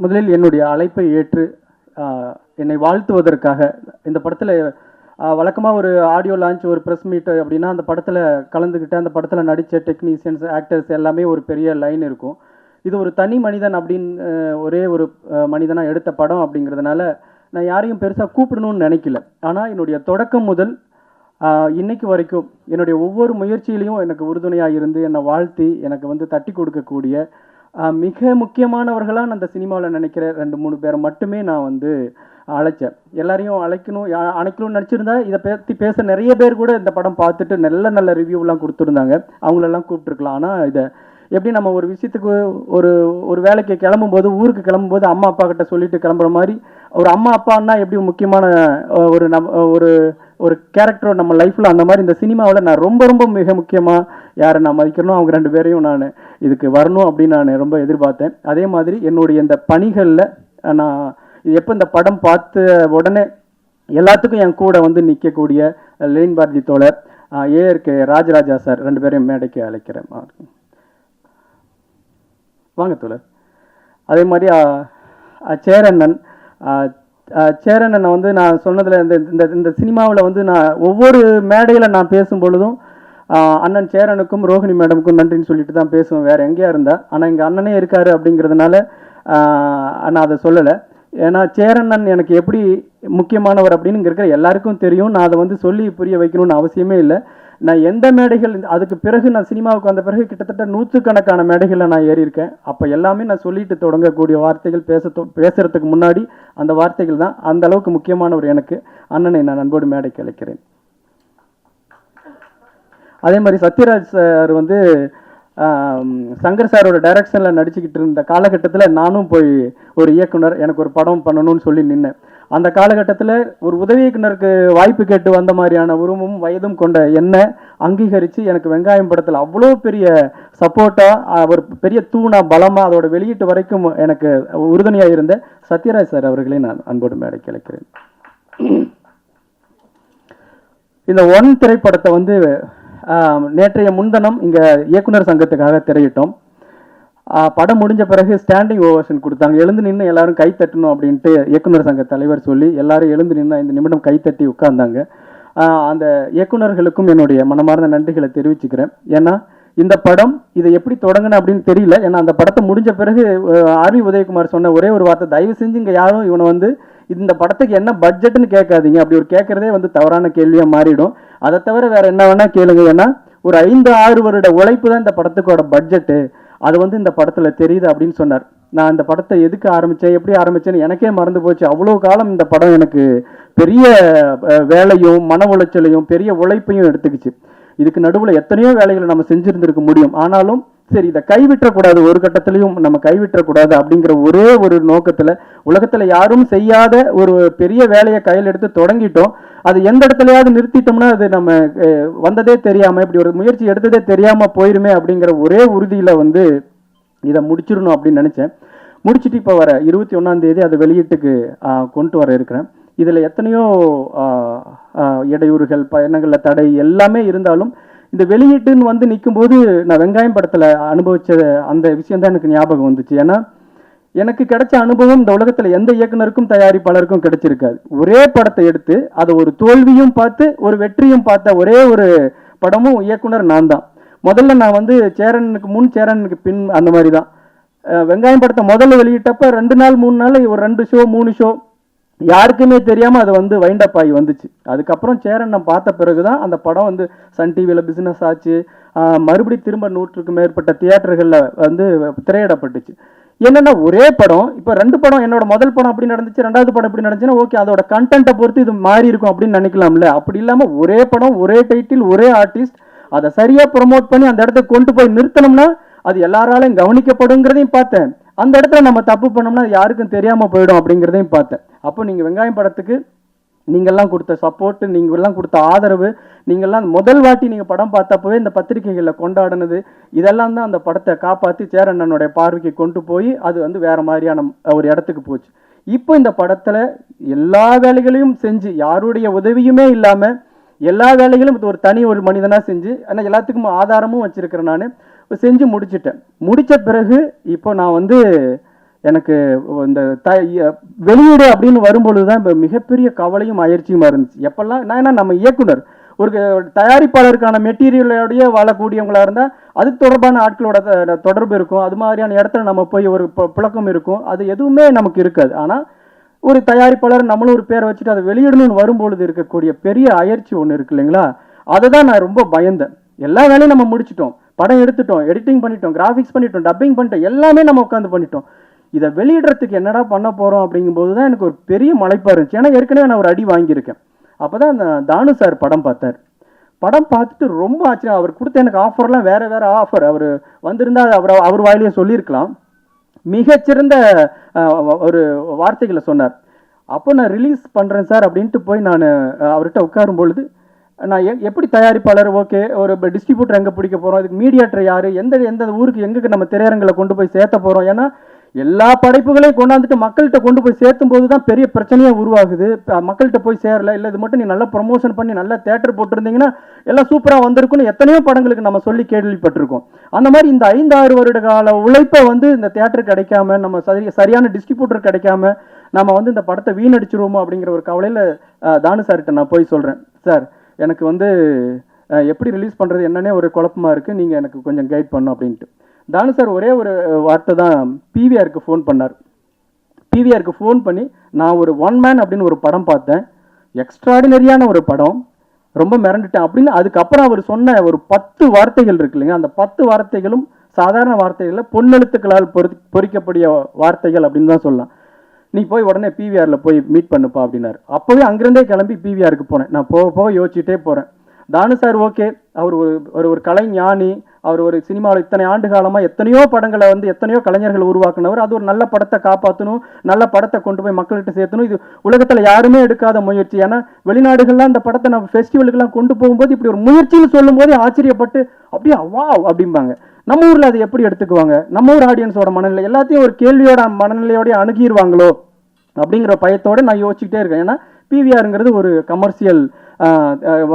முதலில் என்னுடைய அழைப்பை ஏற்று என்னை வாழ்த்துவதற்காக இந்த படத்தில் வழக்கமாக ஒரு ஆடியோ லான்ச் ஒரு ப்ரெஸ் மீட் அப்படின்னா அந்த படத்தில் கலந்துக்கிட்டு அந்த படத்தில் நடித்த டெக்னீஷியன்ஸ் ஆக்டர்ஸ் எல்லாமே ஒரு பெரிய லைன் இருக்கும். இது ஒரு தனி மனிதன் அப்படின்னு ஒரே ஒரு மனிதனாக எடுத்த படம் அப்படிங்கிறதுனால நான் யாரையும் பெருசாக கூப்பிடணும்னு நினைக்கல. ஆனால் என்னுடைய தொடக்கம் முதல் இன்னைக்கு வரைக்கும் என்னுடைய ஒவ்வொரு முயற்சியிலையும் எனக்கு உறுதுணையாக இருந்து என்னை வாழ்த்தி எனக்கு வந்து தட்டி கொடுக்கக்கூடிய மிக முக்கியமானவர்களாக நான் அந்த சினிமாவில் நினைக்கிற 2-3 பேரை மட்டுமே நான் வந்து அழைச்சேன். எல்லாரையும் அழைக்கணும்னு நினச்சிருந்தா இதை பற்றி பேச நிறைய பேர் கூட இந்த படம் பார்த்துட்டு நல்ல நல்ல ரிவ்யூலாம் கொடுத்துருந்தாங்க. அவங்களெல்லாம் கூப்பிட்டுருக்கலாம். ஆனால் இதை எப்படி நம்ம ஒரு விஷயத்துக்கு ஒரு வேலைக்கு கிளம்பும்போது ஊருக்கு கிளம்பும்போது அம்மா அப்பா கிட்ட சொல்லிட்டு கிளம்புற மாதிரி ஒரு அம்மா அப்பான்னா எப்படி முக்கியமான ஒரு ஒரு கேரக்டர் நம்ம லைஃப்பில் அந்த மாதிரி இந்த சினிமாவில் நான் ரொம்ப ரொம்ப மிக முக்கியமாக யாரை நான் மதிக்கணும் அவங்க 2 பேரையும் நான் இதுக்கு வரணும் அப்படின்னு நான் ரொம்ப எதிர்பார்த்தேன். அதே மாதிரி என்னுடைய இந்த பணிகளில் நான் எப்போ இந்த படம் பார்த்த உடனே எல்லாத்துக்கும் என் கூட வந்து நிற்கக்கூடிய லெனின் பாரதி தோழர் ஏஆர்கே ராஜராஜா சார் 2 பேரையும் மேடைக்கு அழைக்கிறேன். வாங்க தோழர். அதே மாதிரி சேரண்ணனை வந்து நான் சொன்னதில் இந்த சினிமாவில் வந்து நான் ஒவ்வொரு மேடையில் நான் பேசும் பொழுதும் அண்ணன் சேரனுக்கும் ரோஹிணி மேடமுக்கும் நன்றின்னு சொல்லிட்டு தான் பேசுவேன் வேறு எங்கேயா இருந்தால். ஆனால் எங்கள் அண்ணனே இருக்கார் அப்படிங்கிறதுனால நான் அதை சொல்லலை. ஏன்னா சேரண்ணன் எனக்கு எப்படி முக்கியமானவர் அப்படின்னு இங்கே இருக்கிற எல்லாருக்கும் தெரியும். நான் அதை வந்து சொல்லி புரிய வைக்கணும்னு அவசியமே இல்லை. நான் எந்த மேடைகள் அதுக்கு பிறகு நான் சினிமாவுக்கு வந்த பிறகு கிட்டத்தட்ட 100கணக்கான மேடைகளில் நான் ஏறியிருக்கேன். அப்போ எல்லாமே நான் சொல்லிட்டு தொடங்கக்கூடிய வார்த்தைகள் பேசுறதுக்கு முன்னாடி அந்த வார்த்தைகள் தான். அந்த அளவுக்கு முக்கியமானவர் எனக்கு. அண்ணனை நான் அன்போடு மேடைக்கு அழைக்கிறேன். அதே மாதிரி சத்யராஜ் சார் வந்து சங்கர் சாரோட டைரக்ஷனில் நடிச்சுக்கிட்டு இருந்த காலகட்டத்தில் நானும் போய் ஒரு இயக்குனர் எனக்கு ஒரு படம் பண்ணணும்னு சொல்லி நின்னேன். அந்த காலகட்டத்தில் ஒரு உதவி இயக்குனருக்கு வாய்ப்பு கேட்டு வந்த மாதிரியான உருவமும் வயதும் கொண்ட என்னை அங்கீகரித்து எனக்கு வெங்காயம் படத்தில் அவ்வளோ பெரிய சப்போர்ட்டாக ஒரு பெரிய தூணா பலமாக அதோட வெளியீட்டு வரைக்கும் எனக்கு உறுதுணையாக இருந்த சத்யராஜ் சார் அவர்களை நான் அன்போடு மேடைக்கு அழைக்கிறேன். இந்த ஒன் திரைப்படத்தை வந்து நேற்றைய முன்தினம் இங்கே இயக்குனர் சங்கத்துக்காக திரையிட்டோம். படம் முடிஞ்ச பிறகு ஸ்டாண்டிங் ஓவேஷன் கொடுத்தாங்க. எழுந்து நின்று எல்லாரும் கை தட்டணும் அப்படின்ட்டு இயக்குனர் சங்க தலைவர் சொல்லி எல்லாரும் எழுந்து நின்று 5 நிமிடம் கை தட்டி உட்கார்ந்தாங்க. அந்த இயக்குனர்களுக்கும் என்னுடைய மனமார்ந்த நன்றிகளை தெரிவிச்சுக்கிறேன். ஏன்னா இந்த படம் இதை எப்படி தொடங்கின அப்படின்னு தெரியல. ஏன்னா அந்த படத்தை முடிஞ்ச பிறகு ஆர்வி உதயகுமார் சொன்ன ஒரே ஒரு வார்த்தை, தயவு செஞ்சு இங்கே யாரும் இவனை வந்து இந்த படத்துக்கு என்ன பட்ஜெட்னு கேட்காதீங்க. அப்படி ஒரு கேட்கறதே வந்து தவறான கேள்வியாக மாறிடும். அதை தவிர வேற என்ன வேணா கேளுங்க. ஏன்னா ஒரு 5-6 வருட உழைப்பு தான் இந்த படத்துக்கோட பட்ஜெட்டு. அது வந்து இந்த படத்தில் தெரியுது அப்படின்னு சொன்னார். நான் இந்த படத்தை எதுக்கு ஆரம்பித்தேன் எப்படி ஆரம்பித்தேன்னு எனக்கே மறந்து போச்சு. அவ்வளோ காலம் இந்த படம் எனக்கு பெரிய வேலையும் மன உளைச்சலையும் பெரிய உழைப்பையும் எடுத்துக்கிச்சு. இதுக்கு நடுவில் எத்தனையோ வேலைகளை நம்ம செஞ்சுருந்துருக்க முடியும். ஆனாலும் சரி இதை கைவிட்டக்கூடாது, ஒரு கட்டத்திலையும் நம்ம கைவிட்டக்கூடாது அப்படிங்கிற ஒரே ஒரு நோக்கத்தில் உலகத்தில் யாரும் செய்யாத ஒரு பெரிய வேலையை கையில் எடுத்து தொடங்கிட்டோம். அது எந்த இடத்துலையாவது நிறுத்திட்டோம்னா அது நம்ம வந்ததே தெரியாமல் இப்படி ஒரு முயற்சி எடுத்ததே தெரியாமல் போயிருமே அப்படிங்கிற ஒரே உறுதியில் வந்து இதை முடிச்சிடணும் அப்படின்னு நினச்சேன். முடிச்சுட்டு இப்போ வர 21ஆம் தேதி அதை வெளியீட்டுக்கு கொண்டு வர இருக்கிறேன். இதில் எத்தனையோ இடையூறுகள் பயணங்களில் தடை எல்லாமே இருந்தாலும் இந்த வெளியீட்டுன்னு வந்து நிற்கும்போது நான் வெங்காயம் படத்தில் அனுபவித்த அந்த விஷயம்தான் எனக்கு ஞாபகம் வந்துச்சு. ஏன்னா எனக்கு கிடைச்ச அனுபவம் இந்த உலகத்தில் எந்த இயக்குனருக்கும் தயாரிப்பாளருக்கும் கிடைச்சிருக்காது. ஒரே படத்தை எடுத்து அதை ஒரு தோல்வியும் பார்த்து ஒரு வெற்றியும் பார்த்த ஒரே ஒரு படமும் இயக்குனர் நான் தான். முதல்ல நான் வந்து சேரனுக்கு முன் சேரனுக்கு பின் அந்த மாதிரி தான். வெங்காயம் படத்தை முதல்ல வெளியிட்டப்ப 2 நாள் 3 நாள் ஒரு 2 ஷோ 3 ஷோ யாருக்குமே தெரியாமல் அது வந்து வைண்ட் அப் ஆகி வந்துச்சு. அதுக்கப்புறம் சேரன் நான் பார்த்த பிறகு தான் அந்த படம் வந்து சன் டிவியில் பிஸ்னஸ் ஆச்சு. மறுபடியும் திரும்ப 100க்கும் மேற்பட்ட தியேட்டர்களில் வந்து திரையிடப்பட்டுச்சு. என்னென்னா ஒரே படம் இப்போ 2 படம் என்னோட முதல் படம் அப்படி நடந்துச்சு, 2வது படம் எப்படி நடந்துச்சுன்னா ஓகே அதோட கண்டென்ட்டை பொறுத்து இது மாறி இருக்கும் அப்படின்னு நினைக்கலாம்ல. அப்படி இல்லாமல் ஒரே படம் ஒரே டைட்டில் ஒரே ஆர்டிஸ்ட் அதை சரியாக ப்ரொமோட் பண்ணி அந்த இடத்த கொண்டு போய் நிறுத்தணும்னா அது எல்லாராலையும் கவனிக்கப்படுங்கிறதையும் பார்த்தேன். அந்த இடத்துல நம்ம தப்பு பண்ணோம்னா அது யாருக்கும் தெரியாமல் போயிடும் அப்படிங்கிறதையும் பார்த்தேன். அப்போ நீங்கள் வெங்காயம் படத்துக்கு நீங்கள்லாம் கொடுத்த சப்போர்ட்டு, நீங்கள்லாம் கொடுத்த ஆதரவு, நீங்கள்லாம் முதல் வாட்டி நீங்கள் படம் பார்த்தப்பவே இந்த பத்திரிகைகளில் கொண்டாடினது இதெல்லாம் தான் அந்த படத்தை காப்பாற்றி சேரண்ணனுடைய பார்வைக்கு கொண்டு போய் அது வந்து வேறு மாதிரியான ஒரு இடத்துக்கு போச்சு. இப்போ இந்த படத்தில் எல்லா வேலைகளையும் செஞ்சு யாருடைய உதவியுமே இல்லாமல் எல்லா வேலைகளும் ஒரு மனிதனாக செஞ்சு ஆனால் எல்லாத்துக்கும் ஆதாரமும் வச்சுருக்கிறேன். நான் செஞ்சு முடிச்சிட்டேன். முடித்த பிறகு இப்போ நான் வந்து எனக்கு இந்த வெளியீடு அப்படின்னு வரும்பொழுது தான் இப்போ மிகப்பெரிய கவலையும் அயற்சியுமா இருந்துச்சு. எப்பெல்லாம் நான் என்ன நம்ம இயக்குனர் ஒரு தயாரிப்பாளருக்கான மெட்டீரியலோடைய வாழக்கூடியவங்களா இருந்தால் அதுக்கு தொடர்பான ஆட்களோட தொடர்பு இருக்கும். அது மாதிரியான இடத்துல நம்ம போய் ஒரு புழக்கம் இருக்கும். அது எதுவுமே நமக்கு இருக்காது. ஆனால் ஒரு தயாரிப்பாளர் நம்மளும் ஒரு பேரை வச்சுட்டு அதை வெளியிடணும்னு வரும்பொழுது இருக்கக்கூடிய பெரிய அயற்சி ஒன்று இருக்கு இல்லைங்களா? அதை தான் நான் ரொம்ப பயந்தேன். எல்லா வேலையும் நம்ம முடிச்சிட்டோம், படம் எடுத்துட்டோம், எடிட்டிங் பண்ணிட்டோம், கிராஃபிக்ஸ் பண்ணிட்டோம், டப்பிங் பண்ணிட்டோம், எல்லாமே நம்ம உட்காந்து பண்ணிட்டோம். இதை வெளியிடுறதுக்கு என்னடா பண்ண போகிறோம் அப்படிங்கும்போது தான் எனக்கு ஒரு பெரிய மலைப்பாக இருந்துச்சு. ஏன்னா ஏற்கனவே நான் ஒரு அடி வாங்கியிருக்கேன். அப்போ தான் அந்த தானு சார் படம் பார்த்தார். படம் பார்த்துட்டு ரொம்ப ஆச்சரியம். அவர் கொடுத்த எனக்கு ஆஃபர்லாம் வேறு வேறு ஆஃபர். அவர் வந்திருந்தால் அவர் வாயிலேயே சொல்லியிருக்கலாம். மிகச்சிறந்த ஒரு வார்த்தைகளை சொன்னார். அப்போ நான் ரிலீஸ் பண்ணுறேன் சார் அப்படின்ட்டு போய் நான் அவர்கிட்ட உட்காரும் பொழுது நான் எப்படி தயாரிப்பாளர், ஓகே, ஒரு டிஸ்ட்ரிபியூட்டர் எங்கே பிடிக்க போகிறோம், இதுக்கு மீடியேட்டர் யார், எந்த ஊருக்கு எங்கே நம்ம திரையரங்களை கொண்டு போய் சேர்த்த போகிறோம். ஏன்னா எல்லா படைப்புகளையும் கொண்டாந்துட்டு மக்கள்கிட்ட கொண்டு போய் சேர்த்தும் போது தான் பெரிய பிரச்சனையாக உருவாகுது. மக்கள்கிட்ட போய் சேரல, இல்லை இது மட்டும் நீ நல்லா ப்ரொமோஷன் பண்ணி நல்லா தேட்டர் போட்டிருந்தீங்கன்னா எல்லாம் சூப்பராக வந்திருக்குன்னு எத்தனையோ படங்களுக்கு நம்ம சொல்லி கேள்விப்பட்டிருக்கோம். அந்த மாதிரி இந்த 5-6 வருட கால உழைப்பை வந்து இந்த தேட்டர் கிடைக்காம, நம்ம சரியான டிஸ்ட்ரிபியூட்டர் கிடைக்காம நம்ம வந்து இந்த படத்தை வீணடிச்சிருவோமோ அப்படிங்கிற ஒரு கவலையில் தானு சார்கிட்ட நான் போய் சொல்கிறேன், சார் எனக்கு வந்து எப்படி ரிலீஸ் பண்ணுறது என்னன்னே ஒரு குழப்பமாக இருக்குது, நீங்கள் எனக்கு கொஞ்சம் கைட் பண்ணும் அப்படின்ட்டு. தானு சார் ஒரே ஒரு வார்த்தை தான் பிவிஆருக்கு ஃபோன் பண்ணார். பிவிஆருக்கு ஃபோன் பண்ணி நான் ஒரு ஒன் மேன் அப்படின்னு ஒரு படம் பார்த்தேன், எக்ஸ்ட்ராடினரியான ஒரு படம், ரொம்ப மிரண்டுட்டேன் அப்படின்னு. அதுக்கப்புறம் அவர் சொன்ன ஒரு 10 வார்த்தைகள் இருக்கு இல்லைங்க, அந்த 10 வார்த்தைகளும் சாதாரண வார்த்தைகளில் பொன்னெழுத்துக்களால் பொறிக்கப்படிய வார்த்தைகள் அப்படின்னு தான் சொல்லலாம். நீ போய் உடனே பிவிஆரில் போய் மீட் பண்ணுப்பா அப்படின்னாரு. அப்போவே அங்கிருந்தே கிளம்பி பிவிஆருக்கு போனேன். நான் போக யோசிச்சுட்டே போகிறேன். தானு சார் ஓகே, அவர் ஒரு கலை ஞானி, அவர் ஒரு சினிமாவில் இத்தனை ஆண்டு காலமாக எத்தனையோ படங்களை வந்து எத்தனையோ கலைஞர்கள் உருவாக்குனவர். அது ஒரு நல்ல படத்தை காப்பாற்றணும், நல்ல படத்தை கொண்டு போய் மக்கள்கிட்ட சேர்த்தணும். இது உலகத்தில் யாருமே எடுக்காத முயற்சி. ஏன்னா வெளிநாடுகள்லாம் இந்த படத்தை நம்ம ஃபெஸ்டிவலுக்கெல்லாம் கொண்டு போகும்போது இப்படி ஒரு முயற்சின்னு சொல்லும் போதே ஆச்சரியப்பட்டு அப்படியே வா அப்படிம்பாங்க. நம்ம ஊரில் அதை எப்படி எடுத்துக்குவாங்க, நம்ம ஊர் ஆடியன்ஸோட மனநிலை எல்லாத்தையும் ஒரு கேள்வியோட மனநிலையோடய அணுகிடுவாங்களோ அப்படிங்கிற பயத்தோடு நான் யோசிச்சுக்கிட்டே இருக்கேன். ஏன்னா பிவிஆருங்கிறது ஒரு கமர்ஷியல்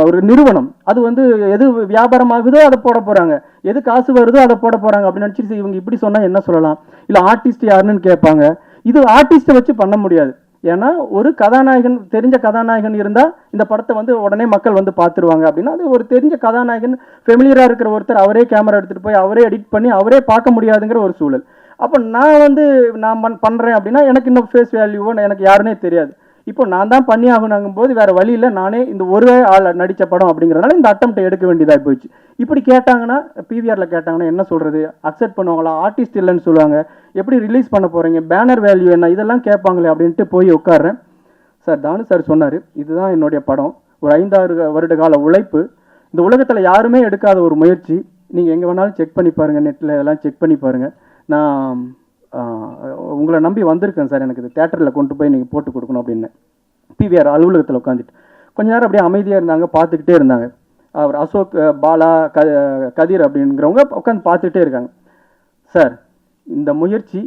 ஒரு நிறுவனம். அது வந்து எது வியாபாரமாகுதோ அதை போட போகிறாங்க, எது காசு வருதோ அதை போட போகிறாங்க அப்படின்னு நினச்சிட்டு இவங்க இப்படி சொன்னால் என்ன சொல்லலாம்? இல்லை ஆர்டிஸ்ட் யாருன்னு கேட்பாங்க. இது ஆர்டிஸ்ட்டை வச்சு பண்ண முடியாது. ஏன்னா ஒரு கதாநாயகன், தெரிஞ்ச கதாநாயகன் இருந்தால் இந்த படத்தை வந்து உடனே மக்கள் வந்து பார்த்துருவாங்க. அப்படின்னா அது ஒரு தெரிஞ்ச கதாநாயகன், ஃபெமிலியராக இருக்கிற ஒருத்தர் அவரே கேமரா எடுத்துகிட்டு போய் அவரே எடிட் பண்ணி அவரே பார்க்க முடியாதுங்கிற ஒரு சூழல். அப்போ நான் பண்ணுறேன் அப்படின்னா எனக்கு இன்னும் ஃபேஸ் வேல்யூவோ எனக்கு யாருன்னே தெரியாது. இப்போ நான் தான் பண்ணி ஆகணுங்கும் போது வேறு வழியில் நானே இந்த ஒரு ஆள் நடித்த படம் அப்படிங்கிறதுனால இந்த அட்டம்ப்டை எடுக்க வேண்டியதாக போயிடுச்சு. இப்படி கேட்டாங்கன்னா பிவிஆரில் கேட்டாங்கன்னா என்ன சொல்கிறது, அக்செப்ட் பண்ணுவாங்களா? ஆர்டிஸ்ட் இல்லைன்னு சொல்லுவாங்க, எப்படி ரிலீஸ் பண்ண போகிறீங்க, பேனர் வேல்யூ என்ன, இதெல்லாம் கேட்பாங்களே அப்படின்ட்டு போய் உட்காடுறேன். சார் தானு சார் சொன்னார், இதுதான் என்னுடைய படம், ஒரு 5-6 வருட கால உழைப்பு, இந்த உலகத்தில் யாருமே எடுக்காத ஒரு முயற்சி, நீங்கள் எங்கே வேணாலும் செக் பண்ணி பாருங்கள், நெட்டில் இதெல்லாம் செக் பண்ணி பாருங்கள், நான் உங்களை நம்பி வந்திருக்கேன் சார், எனக்கு இது தேட்டரில் கொண்டு போய் நீங்கள் போட்டு கொடுக்கணும் அப்படின்னு. பிவிஆர் அலுவலகத்தில் உட்காந்துட்டு கொஞ்ச நேரம் அப்படியே அமைதியாக இருந்தாங்க, பார்த்துக்கிட்டே இருந்தாங்க. அவர் அசோக், பாலா, கதிர் அப்படிங்கிறவங்க உட்காந்து பார்த்துக்கிட்டே இருக்காங்க. சார் இந்த முயற்சி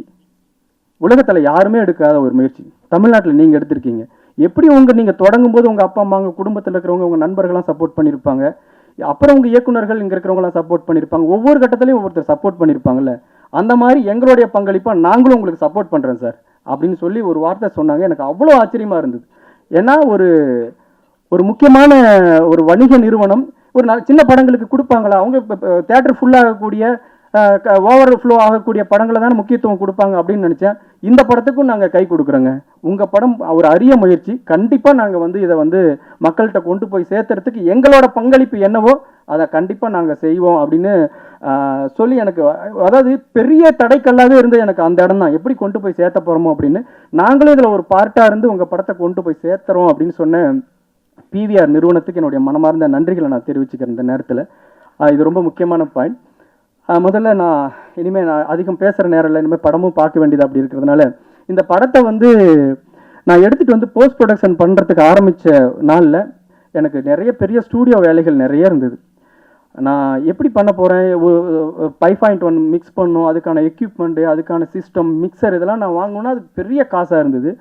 உலகத்தில் யாருமே எடுக்காத ஒரு முயற்சி, தமிழ்நாட்டில் நீங்கள் எடுத்திருக்கீங்க. எப்படி நீங்கள் தொடங்கும் போது உங்கள் அப்பா அம்மா, உங்கள் குடும்பத்தில் இருக்கிறவங்க, உங்கள் நண்பர்கள்லாம் சப்போர்ட் பண்ணியிருப்பாங்க, அப்புறம் உங்கள் இயக்குநர்கள் இங்கே இருக்கிறவங்களாம் சப்போர்ட் பண்ணியிருப்பாங்க, ஒவ்வொரு கட்டத்துலையும் ஒவ்வொருத்தர் சப்போர்ட் பண்ணியிருப்பாங்கல்ல, அந்த மாதிரி எங்களுடைய பங்களிப்பாக நாங்களும் உங்களுக்கு சப்போர்ட் பண்ணுறேன் சார் அப்படின்னு சொல்லி ஒரு வார்த்தை சொன்னாங்க. எனக்கு அவ்வளோ ஆச்சரியமாக இருந்தது. ஏன்னா ஒரு முக்கியமான ஒரு வணிக நிறுவனம் ஒரு சின்ன படங்களுக்கு கொடுப்பாங்களா? அவங்க தேட்டர் ஃபுல்லாகக்கூடிய ஓவர் ஃப்ளோ ஆகக்கூடிய படங்களை தானே முக்கியத்துவம் கொடுப்பாங்க அப்படின்னு நினச்சேன். இந்த படத்துக்கும் நாங்கள் கை கொடுக்குறோங்க. உங்கள் படம் ஒரு அரிய முயற்சி, கண்டிப்பாக நாங்கள் வந்து இதை வந்து மக்கள்கிட்ட கொண்டு போய் சேர்த்துறதுக்கு எங்களோட பங்களிப்பு என்னவோ அதை கண்டிப்பாக நாங்கள் செய்வோம் அப்படின்னு சொல்லி எனக்கு, அதாவது பெரிய தடைக்கல்லாகவே இருந்து எனக்கு அந்த இடம் தான், எப்படி கொண்டு போய் சேர்த்த போகிறோமோ அப்படின்னு. நாங்களும் இதில் ஒரு பார்ட்டாக இருந்து உங்கள் படத்தை கொண்டு போய் சேர்த்துறோம் அப்படின்னு சொன்ன பிவிஆர் நிறுவனத்துக்கு என்னுடைய மனமார்ந்த நன்றிகளை நான் தெரிவிச்சுக்கிறேன் இந்த நேரத்தில். இது ரொம்ப முக்கியமான பாயிண்ட். முதல்ல இனிமேல் நான் அதிகம் பேசுகிற நேரம் இல்லை, இனிமேல் படமும் பார்க்க வேண்டியது அப்படி இருக்கிறதுனால இந்த படத்தை வந்து நான் எடுத்துகிட்டு வந்து போஸ்ட் ப்ரொடக்ஷன் பண்ணுறதுக்கு ஆரம்பித்த நாளில் எனக்கு நிறைய பெரிய ஸ்டூடியோ வேலைகள் நிறைய இருந்தது. நான் எப்படி பண்ண போகிறேன், 5.1 மிக்ஸ் பண்ணணும், அதுக்கான எக்யூப்மெண்ட்டு, அதுக்கான சிஸ்டம், மிக்சர், இதெல்லாம் நான் வாங்கணுன்னா அது பெரிய காசாக இருந்தது.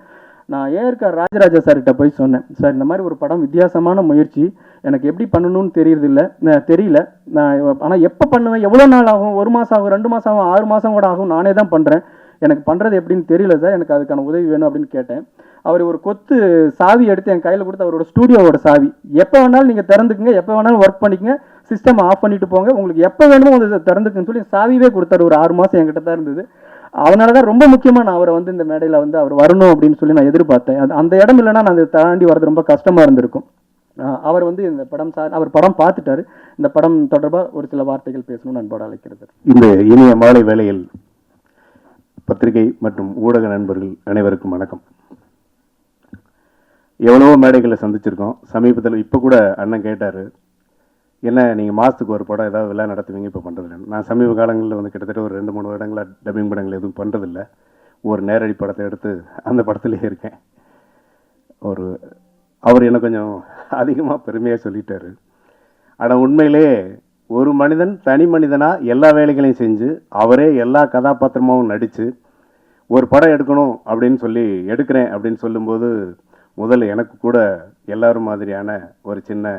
நான் ராஜராஜா சார்கிட்ட போய் சொன்னேன், சார் இந்த மாதிரி ஒரு படம் வித்தியாசமான முயற்சி, எனக்கு எப்படி பண்ணணும்னு தெரியல, நான் ஆனால் எப்போ பண்ணுவேன், எவ்வளோ நாள் ஆகும், 1 மாதம் ஆகும், 2 மாதம் ஆகும், 6 மாதம் கூட ஆகும், நானே தான் பண்ணுறேன், எனக்கு பண்ணுறது எப்படின்னு தெரியல சார், எனக்கு அதுக்கான உதவி வேணும் அப்படின்னு கேட்டேன். அவர் ஒரு கொத்து சாவி எடுத்து என் கையில் கொடுத்து, அவரோட ஸ்டூடியோவோட சாவி, எப்போ வேணாலும் நீங்கள் திறந்துக்குங்க, எப்போ வேணாலும் ஒர்க் பண்ணிக்கங்க, சிஸ்டம் ஆஃப் பண்ணிட்டு போங்க, உங்களுக்கு எப்போ வேணுமோ அதை திறந்துக்குன்னு சொல்லி சாவியே கொடுத்தாரு. ஒரு 6 மாதம் என்கிட்ட தான் இருந்தது. அதனால தான் ரொம்ப முக்கியமாக நான் அவரை வந்து இந்த மேடையில் வந்து அவர் வரணும் அப்படின்னு சொல்லி நான் எதிர்பார்த்தேன். அந்த இடம் இல்லைன்னா நான் அதை தாண்டி வர்றது ரொம்ப கஷ்டமாக இருந்திருக்கும். அவர் வந்து இந்த படம் அவர் படம் பார்த்துட்டாரு. இந்த படம் தொடர்பாக ஒரு சில வார்த்தைகள் பேசணும்னு அன்போடு அழைக்கிறது. இந்த இனிய மாலை வேளையில் பத்திரிகை மற்றும் ஊடக நண்பர்கள் அனைவருக்கும் வணக்கம். எவ்வளவோ மேடைகளை சந்திச்சிருக்கோம். சமீபத்தில் இப்போ கூட அண்ணன் கேட்டார், என்ன நீங்கள் மாதத்துக்கு ஒரு படம் ஏதாவது விழா நடத்துவீங்க, இப்போ பண்ணுறதில்ல. நான் சமீப காலங்களில் வந்து கிட்டத்தட்ட ஒரு 2-3 வருடங்களாக டப்பிங் படங்கள் எதுவும் பண்ணுறதில்ல. ஒரு நேரடி படத்தை எடுத்து அந்த படத்துலேயே இருக்கேன். அவர் எனக்கு கொஞ்சம் அதிகமாக பெருமையாக சொல்லிட்டாரு. ஆனால் உண்மையிலே ஒரு மனிதன் தனி மனிதனாக எல்லா வேலைகளையும் செஞ்சு அவரே எல்லா கதாபாத்திரமாகவும் நடித்து ஒரு படம் எடுக்கணும் அப்படின்னு சொல்லி எடுக்கிறேன் அப்படின்னு சொல்லும்போது முதல்ல எனக்கு கூட எல்லாரும் மாதிரியான ஒரு சின்ன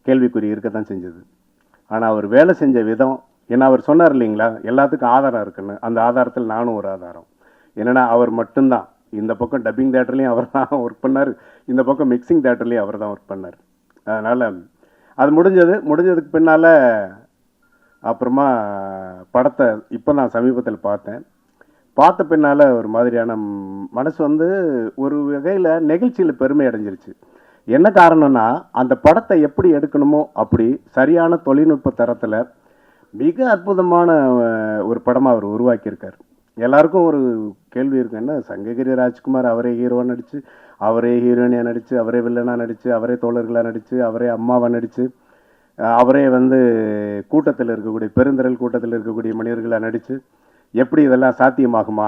கேள்விக்குறி இருக்கத்தான் செஞ்சது. ஆனால் அவர் வேலை செஞ்ச விதம், ஏன்னா அவர் சொன்னார் இல்லைங்களா, எல்லாத்துக்கும் ஆதாரம் இருக்குன்னு. அந்த ஆதாரத்தில் நானும் ஒரு ஆதாரம். என்னென்னா, அவர் மட்டும்தான் இந்த பக்கம் டப்பிங் தேட்டர்லேயும் அவர் தான் ஒர்க் பண்ணார், இந்த பக்கம் மிக்சிங் தேட்டர்லேயும் அவர் தான் ஒர்க் பண்ணார். அதனால் அது முடிஞ்சதுக்கு பின்னால் அப்புறமா படத்தை இப்போ நான் சமீபத்தில் பார்த்த பின்னால் ஒரு மாதிரியான மனசு வந்து ஒரு வகையில் நெகிழ்ச்சியில் பெருமை அடைஞ்சிருச்சு. என்ன காரணம்னா, அந்த படத்தை எப்படி எடுக்கணுமோ அப்படி சரியான தொழில்நுட்ப தரத்தில் மிக அற்புதமான ஒரு படமாக அவர் உருவாக்கியிருக்கார். எல்லாருக்கும் ஒரு கேள்வி இருக்கு, என்ன சங்ககிரி ராஜ்குமார் அவரே ஹீரோவாக நடித்து, அவரே ஹீரோயினியாக நடித்து, அவரே வில்லனாக நடித்து, அவரே தோழர்களாக நடித்து, அவரே அம்மாவாக நடித்து, அவரே வந்து கூட்டத்தில் இருக்கக்கூடிய பெருந்திரள் கூட்டத்தில் இருக்கக்கூடிய மனிதர்களாக நடித்து எப்படி இதெல்லாம் சாத்தியமாகுமா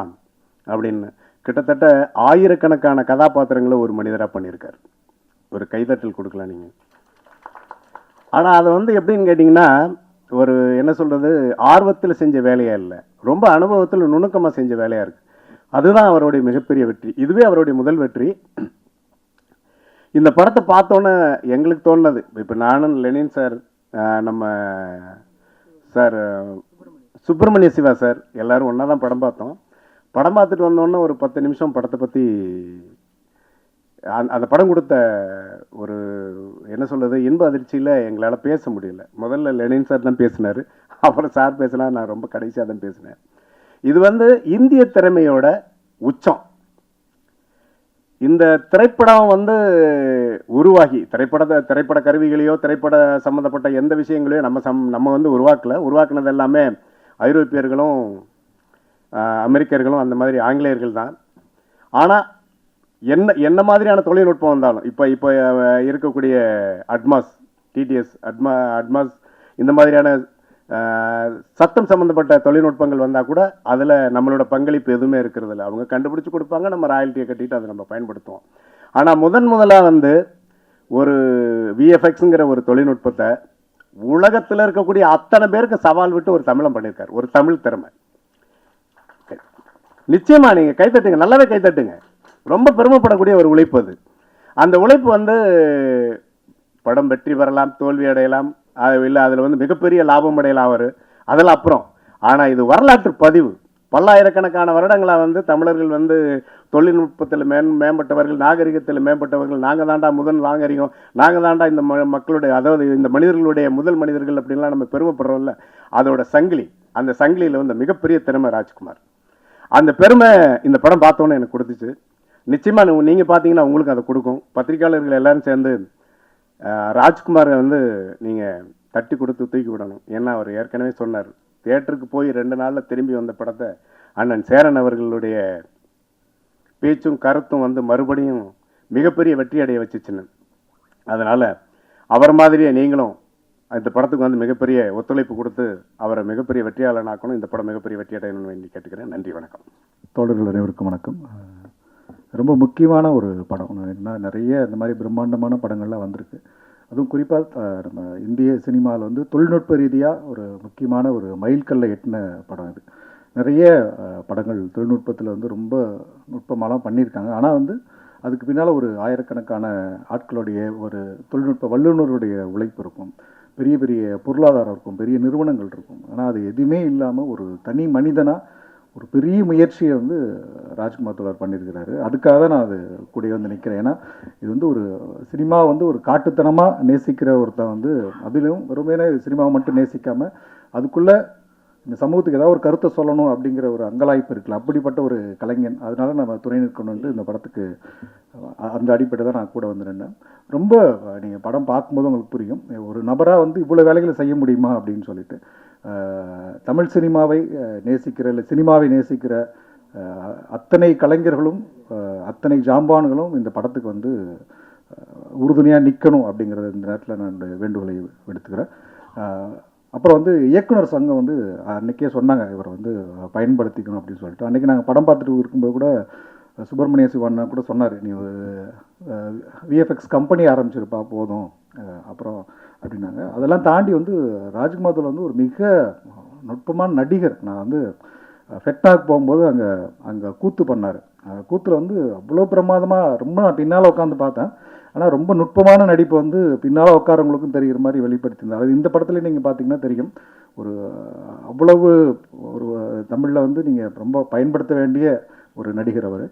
அப்படின்னு கிட்டத்தட்ட ஆயிரக்கணக்கான கதாபாத்திரங்களை ஒரு மனிதராக பண்ணியிருக்கார். ஒரு கைதட்டல் கொடுக்கலாம் நீங்கள். ஆனால் அதை வந்து எப்படின்னு கேட்டிங்கன்னா, ஒரு என்ன சொல்கிறது, ஆர்வத்தில் செஞ்ச வேலையாக இல்லை, ரொம்ப அனுபவத்தில் நுணுக்கமாக செஞ்ச வேலையாக இருக்குது. அதுதான் அவருடைய மிகப்பெரிய வெற்றி. இதுவே அவருடைய முதல் வெற்றி. இந்த படத்தை பார்த்தோன்னே எங்களுக்கு தோணுனது, இப்போ நானும் லெனின் சார், நம்ம சார் சுப்பிரமணிய சிவா சார் எல்லோரும் ஒன்றா தான் படம் பார்த்தோம். படம் பார்த்துட்டு வந்தோன்னே ஒரு 10 நிமிஷம் படத்தை பற்றி அந்த படம் கொடுத்த ஒரு என்ன சொல்கிறது இன்ப அதிர்ச்சியில் எங்களால் பேச முடியல. முதல்ல லெனின் சார் தான் பேசினார், அப்புறம் சார் பேசினா, நான் ரொம்ப கடைசியாக தான் பேசினேன். இது வந்து இந்திய திறமையோட உச்சம். இந்த திரைப்படம் வந்து உருவாகி திரைப்பட கருவிகளையோ திரைப்பட சம்மந்தப்பட்ட எந்த விஷயங்களையோ நம்ம வந்து உருவாக்குனது எல்லாமே ஐரோப்பியர்களும் அமெரிக்கர்களும் அந்த மாதிரி ஆங்கிலேயர்கள் தான். ஆனால் என்ன மாதிரியான தொழில்நுட்பம் வந்தாலும் இப்போ இருக்கக்கூடிய அட்மாஸ், டிடிஎஸ், அட்மாஸ் இந்த மாதிரியான சத்தம் சம்மந்தப்பட்ட தொழில்நுட்பங்கள் வந்தால் கூட அதில் நம்மளோட பங்களிப்பு எதுவுமே இருக்கிறது இல்லை. அவங்க கண்டுபிடிச்சி கொடுப்பாங்க, நம்ம ராயல்ட்டியை கட்டிட்டு அதை நம்ம பயன்படுத்துவோம். ஆனால் முதலாக வந்து ஒரு விஎஃப்எக்ஸுங்கிற ஒரு தொழில்நுட்பத்தை உலகத்தில் இருக்கக்கூடிய அத்தனை பேருக்கு சவால் விட்டு ஒரு தமிழம் பண்ணியிருக்கார். ஒரு தமிழ் திறமை. நிச்சயமா நீங்கள் கைத்தட்டுங்க, நல்லாவே கைத்தட்டுங்க. ரொம்ப பெருமைப்படக்கூடிய ஒரு உழைப்பு அது. அந்த உழைப்பு வந்து படம் வெற்றி பெறலாம், தோல்வி அடையலாம், இல்லை அதில் வந்து மிகப்பெரிய லாபம் அடையலாம் அவர், அதெல்லாம் அப்புறம். ஆனால் இது வரலாற்று பதிவு. பல்லாயிரக்கணக்கான வருடங்களாக வந்து தமிழர்கள் வந்து தொழில்நுட்பத்தில் மேம்பட்டவர்கள், நாகரிகத்தில் மேம்பட்டவர்கள், நாங்கள் தாண்டா முதல் நாகரிகம், நாங்கள் தாண்டா இந்த மக்களுடைய, அதாவது இந்த மனிதர்களுடைய முதல் மனிதர்கள் அப்படின்லாம் நம்ம பெருமைப்படுறோம்ல, அதோட சங்கிலி. அந்த சங்கிலியில் வந்து மிகப்பெரிய திறமை ராஜ்குமார். அந்த பெருமை இந்த படம் பார்த்தோன்னே எனக்கு கொடுத்துச்சு. நிச்சயமாக நீங்கள் பார்த்தீங்கன்னா உங்களுக்கு அதை கொடுக்கும். பத்திரிகையாளர்கள் எல்லாரும் சேர்ந்து ராஜ்குமாரை வந்து நீங்கள் தட்டி கொடுத்து தூக்கி விடணும். ஏன்னா அவர் ஏற்கனவே சொன்னார், தியேட்டருக்கு போய் 2 நாளில் திரும்பி வந்த படத்தை அண்ணன் சேரன் அவர்களுடைய பேச்சும் கருத்தும் வந்து மறுபடியும் மிகப்பெரிய வெற்றி அடைய வச்சுச்சுன்னு. அதனால் அவர் மாதிரியே நீங்களும் இந்த படத்துக்கு வந்து மிகப்பெரிய ஒத்துழைப்பு கொடுத்து அவரை மிகப்பெரிய வெற்றியாளனாக்கணும். இந்த படம் மிகப்பெரிய வெற்றி அடையணும்னு வேண்டி கேட்டுக்கிறேன். நன்றி, வணக்கம். தோழர்கள் அனைவருக்கும் வணக்கம். ரொம்ப முக்கியமான ஒரு படம். நிறைய இந்த மாதிரி பிரம்மாண்டமான படங்கள்லாம் வந்திருக்கு. அதுவும் குறிப்பாக நம்ம இந்திய சினிமாவில் வந்து தொழில்நுட்ப ரீதியாக ஒரு முக்கியமான ஒரு மைல்கல்லை எட்டின படம் இது. நிறைய படங்கள் தொழில்நுட்பத்தில் வந்து ரொம்ப நுட்பமாலாம் பண்ணியிருக்காங்க. ஆனால் வந்து அதுக்கு பின்னால் ஒரு ஆயிரக்கணக்கான ஆட்களுடைய ஒரு தொழில்நுட்ப வல்லுநருடைய உழைப்பு இருக்கும், பெரிய பெரிய பொருளாதாரம் இருக்கும், பெரிய நிறுவனங்கள் இருக்கும். ஆனால் அது எதுவுமே இல்லாமல் ஒரு தனி மனிதனாக ஒரு பெரிய முயற்சியை வந்து ராஜ்குமார் தோழர் பண்ணியிருக்கிறாரு. அதுக்காக தான் நான் அது கூடயே வந்து நிற்கிறேன். ஏன்னா இது வந்து ஒரு சினிமா வந்து ஒரு காட்டுத்தனமாக நேசிக்கிற ஒருத்தன் வந்து, அதிலும் வெறுமனே சினிமாவை மட்டும் நேசிக்காமல் அதுக்குள்ளே இந்த சமூகத்துக்கு ஏதாவது ஒரு கருத்தை சொல்லணும் அப்படிங்கிற ஒரு அங்கலாய்ப்பு இருக்குல்ல, அப்படிப்பட்ட ஒரு கலைஞன். அதனால நம்ம துணை நிற்கணுன்ட்டு இந்த படத்துக்கு அந்த அடிப்படை தான் நான் கூட வந்து நின்னேன். ரொம்ப நீங்கள் படம் பார்க்கும்போது உங்களுக்கு புரியும், ஒரு நபராக வந்து இவ்வளோ வேலைகளை செய்ய முடியுமா அப்படின்னு சொல்லிட்டு. தமிழ் சினிமாவை நேசிக்கிற, இல்லை சினிமாவை நேசிக்கிற அத்தனை கலைஞர்களும் அத்தனை ஜாம்பான்களும் இந்த படத்துக்கு வந்து உறுதுணையாக நிற்கணும் அப்படிங்கிறத இந்த நேரத்தில் நான் வேண்டுகோளை எடுத்துக்கிறேன். அப்புறம் வந்து இயக்குனர் சங்கம் வந்து அன்றைக்கே சொன்னாங்க இவரை வந்து பயன்படுத்திக்கணும் அப்படின்னு சொல்லிட்டு. அன்றைக்கி நாங்கள் படம் பார்த்துட்டு இருக்கும்போது கூட சுப்பிரமணிய சிவண்ணா கூட சொன்னார், நீ ஒரு விஎஃப்எக்ஸ் கம்பெனி ஆரம்பிச்சிருப்பா போதும் அப்புறம் அப்படின்னாங்க. அதெல்லாம் தாண்டி வந்து ராஜ்குமார் வந்து ஒரு மிக நுட்பமான நடிகர். நான் வந்து ஃபெட்னாக் போகும்போது அங்கே கூத்து பண்ணார். கூத்தில் வந்து அவ்வளோ பிரமாதமாக, ரொம்ப நான் பின்னால் உட்காந்து பார்த்தேன். ஆனால் ரொம்ப நுட்பமான நடிப்பு வந்து பின்னால் உட்காரவங்களுக்கும் தெரிகிற மாதிரி வெளிப்படுத்தியிருந்தார். அது இந்த படத்துல நீங்கள் பார்த்தீங்கன்னா தெரியும். ஒரு அவ்வளவு ஒரு தமிழில் வந்து நீங்கள் ரொம்ப பயன்படுத்த வேண்டிய ஒரு நடிகர் அவர்.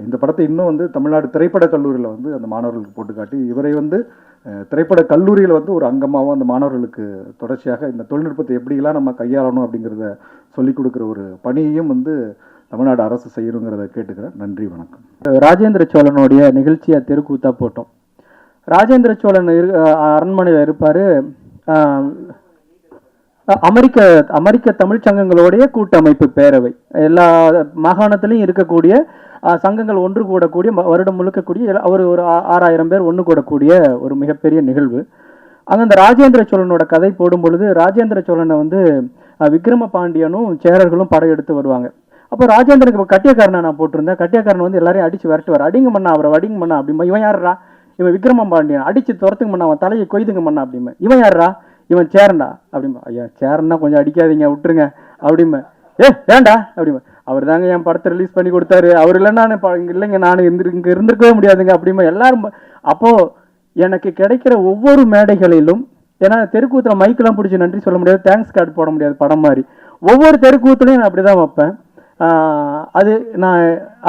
இந்த படத்தை இன்னும் வந்து தமிழ்நாடு திரைப்படக் கல்லூரியில் வந்து அந்த மாணவர்களுக்கு போட்டு காட்டி, இவரை வந்து திரைப்படக் கல்லூரியில் வந்து ஒரு அங்கமாகவும் அந்த மாணவர்களுக்கு தொடர்ச்சியாக இந்த தொழில்நுட்பத்தை எப்படிலாம் நம்ம கையாளணும் அப்படிங்கிறத சொல்லிக் கொடுக்குற ஒரு பணியையும் வந்து தமிழ்நாடு அரசு செய்யணுங்கிறத கேட்டுக்கிறேன். நன்றி, வணக்கம். ராஜேந்திர சோழனுடைய நிகழ்ச்சியை தெருக்கூத்தா போட்டோம். ராஜேந்திர சோழன் அரண்மனையில் இருப்பார். அமெரிக்க தமிழ் சங்கங்களுடைய கூட்டமைப்பு பேரவை, எல்லா மாகாணத்திலையும் இருக்கக்கூடிய சங்கங்கள் ஒன்று கூடக்கூடிய, வருடம் முழுக்கக்கூடிய அவர் ஒரு 6000 பேர் ஒன்று கூடக்கூடிய ஒரு மிகப்பெரிய நிகழ்வு. அங்கே அந்த ராஜேந்திர சோழனோட கதை போடும் பொழுது ராஜேந்திர சோழனை வந்து விக்ரம பாண்டியனும் சேரர்களும் படையெடுத்து வருவாங்க. அப்போ ராஜேந்திரனுக்கு இப்போ கட்டியக்காரனை நான் போட்டிருந்தேன். கட்டியக்காரன் வந்து எல்லாரையும் அடிச்சு விரட்டுவார். அடிங்க மண்ணா, அவரை அடிங்க மண்ணா அப்படிமா. இவன் யாருடா? இவன் விக்ரம பாண்டியன். அடிச்சு துரத்துங்க மண்ணா, அவன் தலையை கொய்துங்க மண்ணா அப்படிமா. இவன் யாருடா? இவன் சேரன்டா அப்படிமா. ஐயா சேரன்னா கொஞ்சம் அடிக்காதீங்க, விட்டுருங்க அப்படிமா. வேண்டா அப்படிமா. அவர் தாங்க என் படத்தை ரிலீஸ் பண்ணி கொடுத்தாரு, அவர் இல்லைன்னா இல்லைங்க நான் இங்கே இருந்திருக்கவே முடியாதுங்க அப்படிமா. எல்லாரும் அப்போது எனக்கு கிடைக்கிற ஒவ்வொரு மேடைகளிலும், ஏன்னா தெருக்கூத்தில் மைக்கெல்லாம் பிடிச்சி நன்றி சொல்ல முடியாது, தேங்க்ஸ் கார்டு போட முடியாது படம் மாதிரி, ஒவ்வொரு தெருக்கூத்துலையும் நான் அப்படி தான் வைப்பேன்.